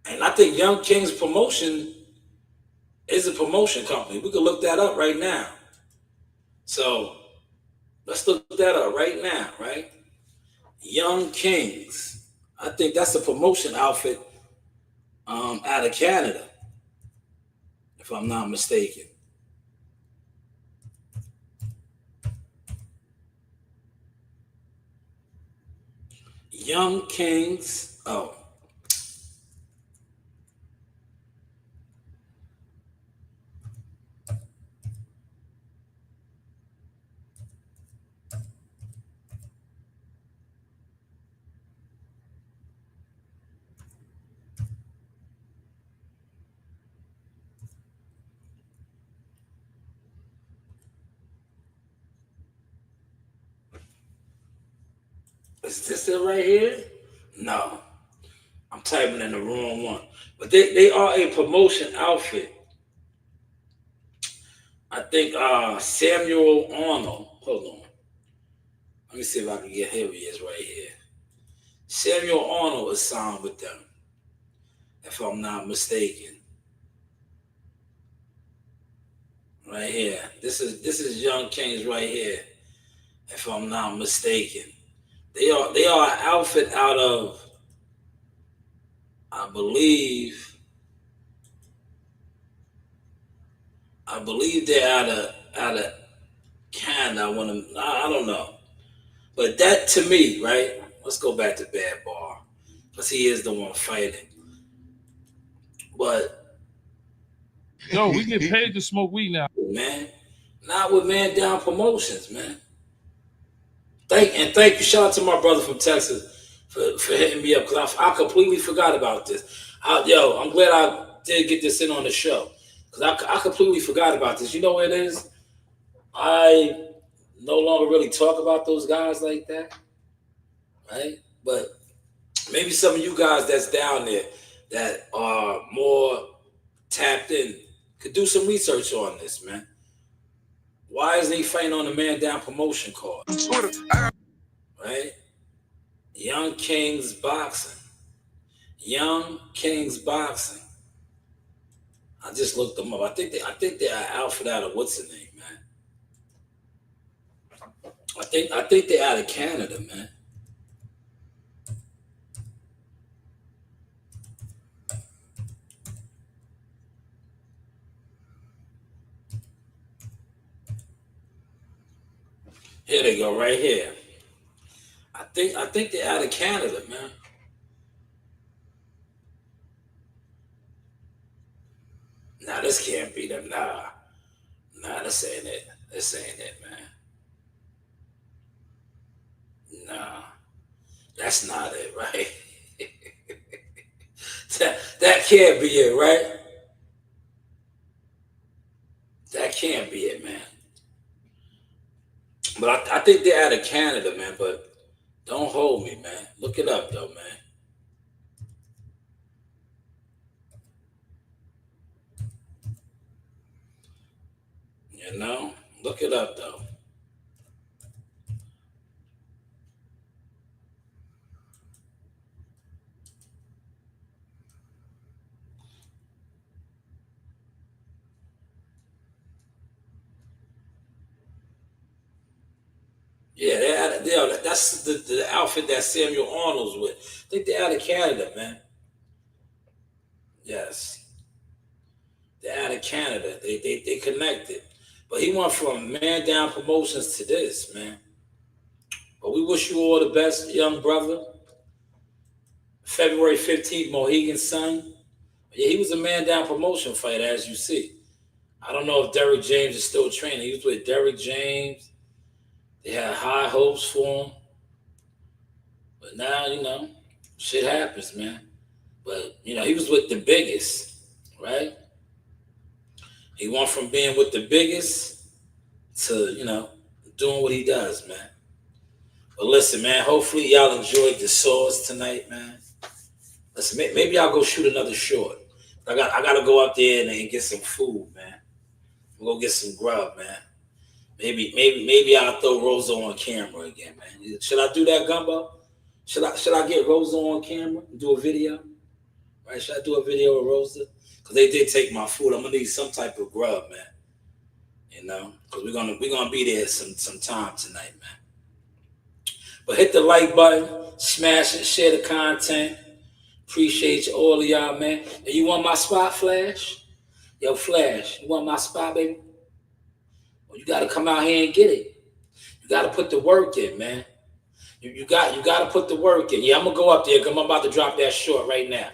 And I think Young King's promotion is a promotion company. We could look that up right now. So let's look that up right now, right? Young Kings. I think that's a promotion outfit out of Canada, if I'm not mistaken. Young Kings. Oh. Is this it right here? No. I'm typing in the wrong one. But they are a promotion outfit. I think Samuel Arnold. Hold on. Let me see if I can get, here he is right here. Samuel Arnold is signed with them, if I'm not mistaken. Right here. This is Young Kings right here, if I'm not mistaken. They are an outfit out of, I believe they're out of Canada. I don't know. But that to me, right? Let's go back to Bad Bar, because he is the one fighting. But yo, we get paid to smoke weed now, man. Not with Man Down Promotions, man. Thank you. Shout out to my brother from Texas for hitting me up, because I completely forgot about this. I'm glad I did get this in on the show, because I completely forgot about this. You know what it is? I no longer really talk about those guys like that, right? But maybe some of you guys that's down there that are more tapped in could do some research on this, man. Why isn't he fighting on the Man Down promotion card? Right? Young Kings Boxing. Young Kings Boxing. I just looked them up. I think they're an outfit out of what's the name, man. I think they're out of Canada, man. Here they go, right here. I think they're out of Canada, man. Nah, this can't be them. Nah, this ain't it. This ain't it, man. Nah, that's not it, right? that can't be it, right? That can't be it, man. But I think they're out of Canada, man. But don't hold me, man. Look it up, though, man. You know? Look it up, though. Yeah, that's the outfit that Samuel Arnold's with. I think they're out of Canada, man. Yes. They're out of Canada. They connected. But he went from Man Down Promotions to this, man. But we wish you all the best, young brother. February 15th, Mohegan Sun. Yeah, he was a Man Down promotion fighter, as you see. I don't know if Derrick James is still training. He was with Derrick James. They had high hopes for him. But now, you know, shit happens, man. But, you know, he was with the biggest, right? He went from being with the biggest to, you know, doing what he does, man. But listen, man, hopefully y'all enjoyed the sauce tonight, man. Listen, maybe I'll go shoot another short. I got to go out there and get some food, man. We'll go get some grub, man. Maybe I'll throw Rosa on camera again, man. Should I do that, Gumbo? Should I get Rosa on camera and do a video? Right? Should I do a video of Rosa? Because they did take my food. I'm gonna need some type of grub, man. You know, because we're gonna be there some time tonight, man. But hit the like button, smash it, share the content. Appreciate you, all of y'all, man. And you want my spot, Flash? Yo, Flash, you want my spot, baby? Well, you got to come out here and get it. You got to put the work in, man. You got to put the work in. Yeah, I'm going to go up there because I'm about to drop that short right now.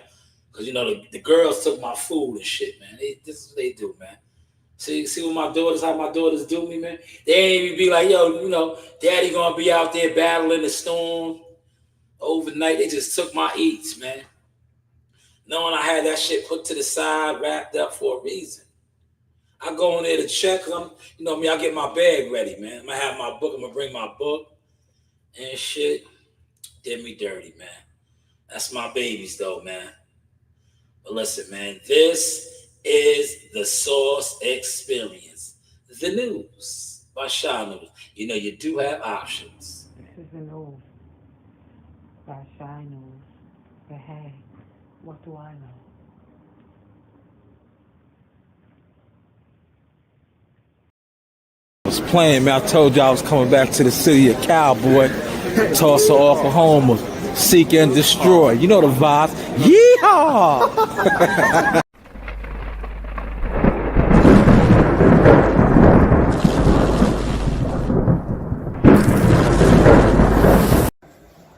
Because, you know, the girls took my food and shit, man. This is what they do, man. See what how my daughters do me, man? They ain't even be like, yo, you know, daddy going to be out there battling the storm overnight. They just took my eats, man. Knowing I had that shit put to the side, wrapped up for a reason. I go in there to check, cause I'm, you know me, I get my bag ready, man. I'm gonna have my book, I'm gonna bring my book and shit. Did me dirty, man. That's my babies though, man. But listen, man, this is the Sauce Experience. The news by Shanewz. You know, you do have options. This is the news by Shanewz. But hey, what do I know? Playing, man. I told you I was coming back to the city of Cowboy, Tulsa, Oklahoma, seek and destroy. You know the vibes. Yeehaw!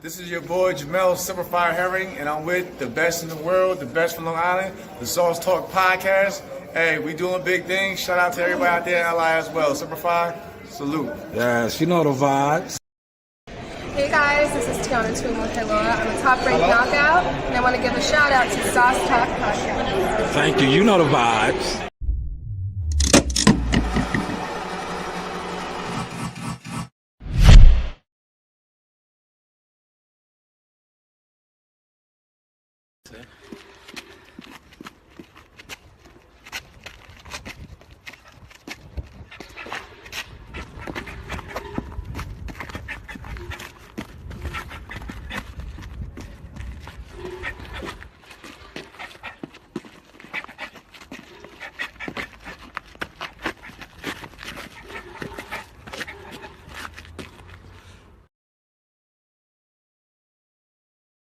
This is your boy Jamel Simplify Herring, and I'm with the best in the world, the best from Long Island, the Sauce Talk Podcast. Hey, we doing big things. Shout out to everybody out there in LI as well. Simplify, salute. Yes, you know the vibes. Hey guys, this is Tiana Tumo-Helora. I'm a top-ranked knockout, and I want to give a shout out to Sauce Talk Podcast. Thank you. You know the vibes.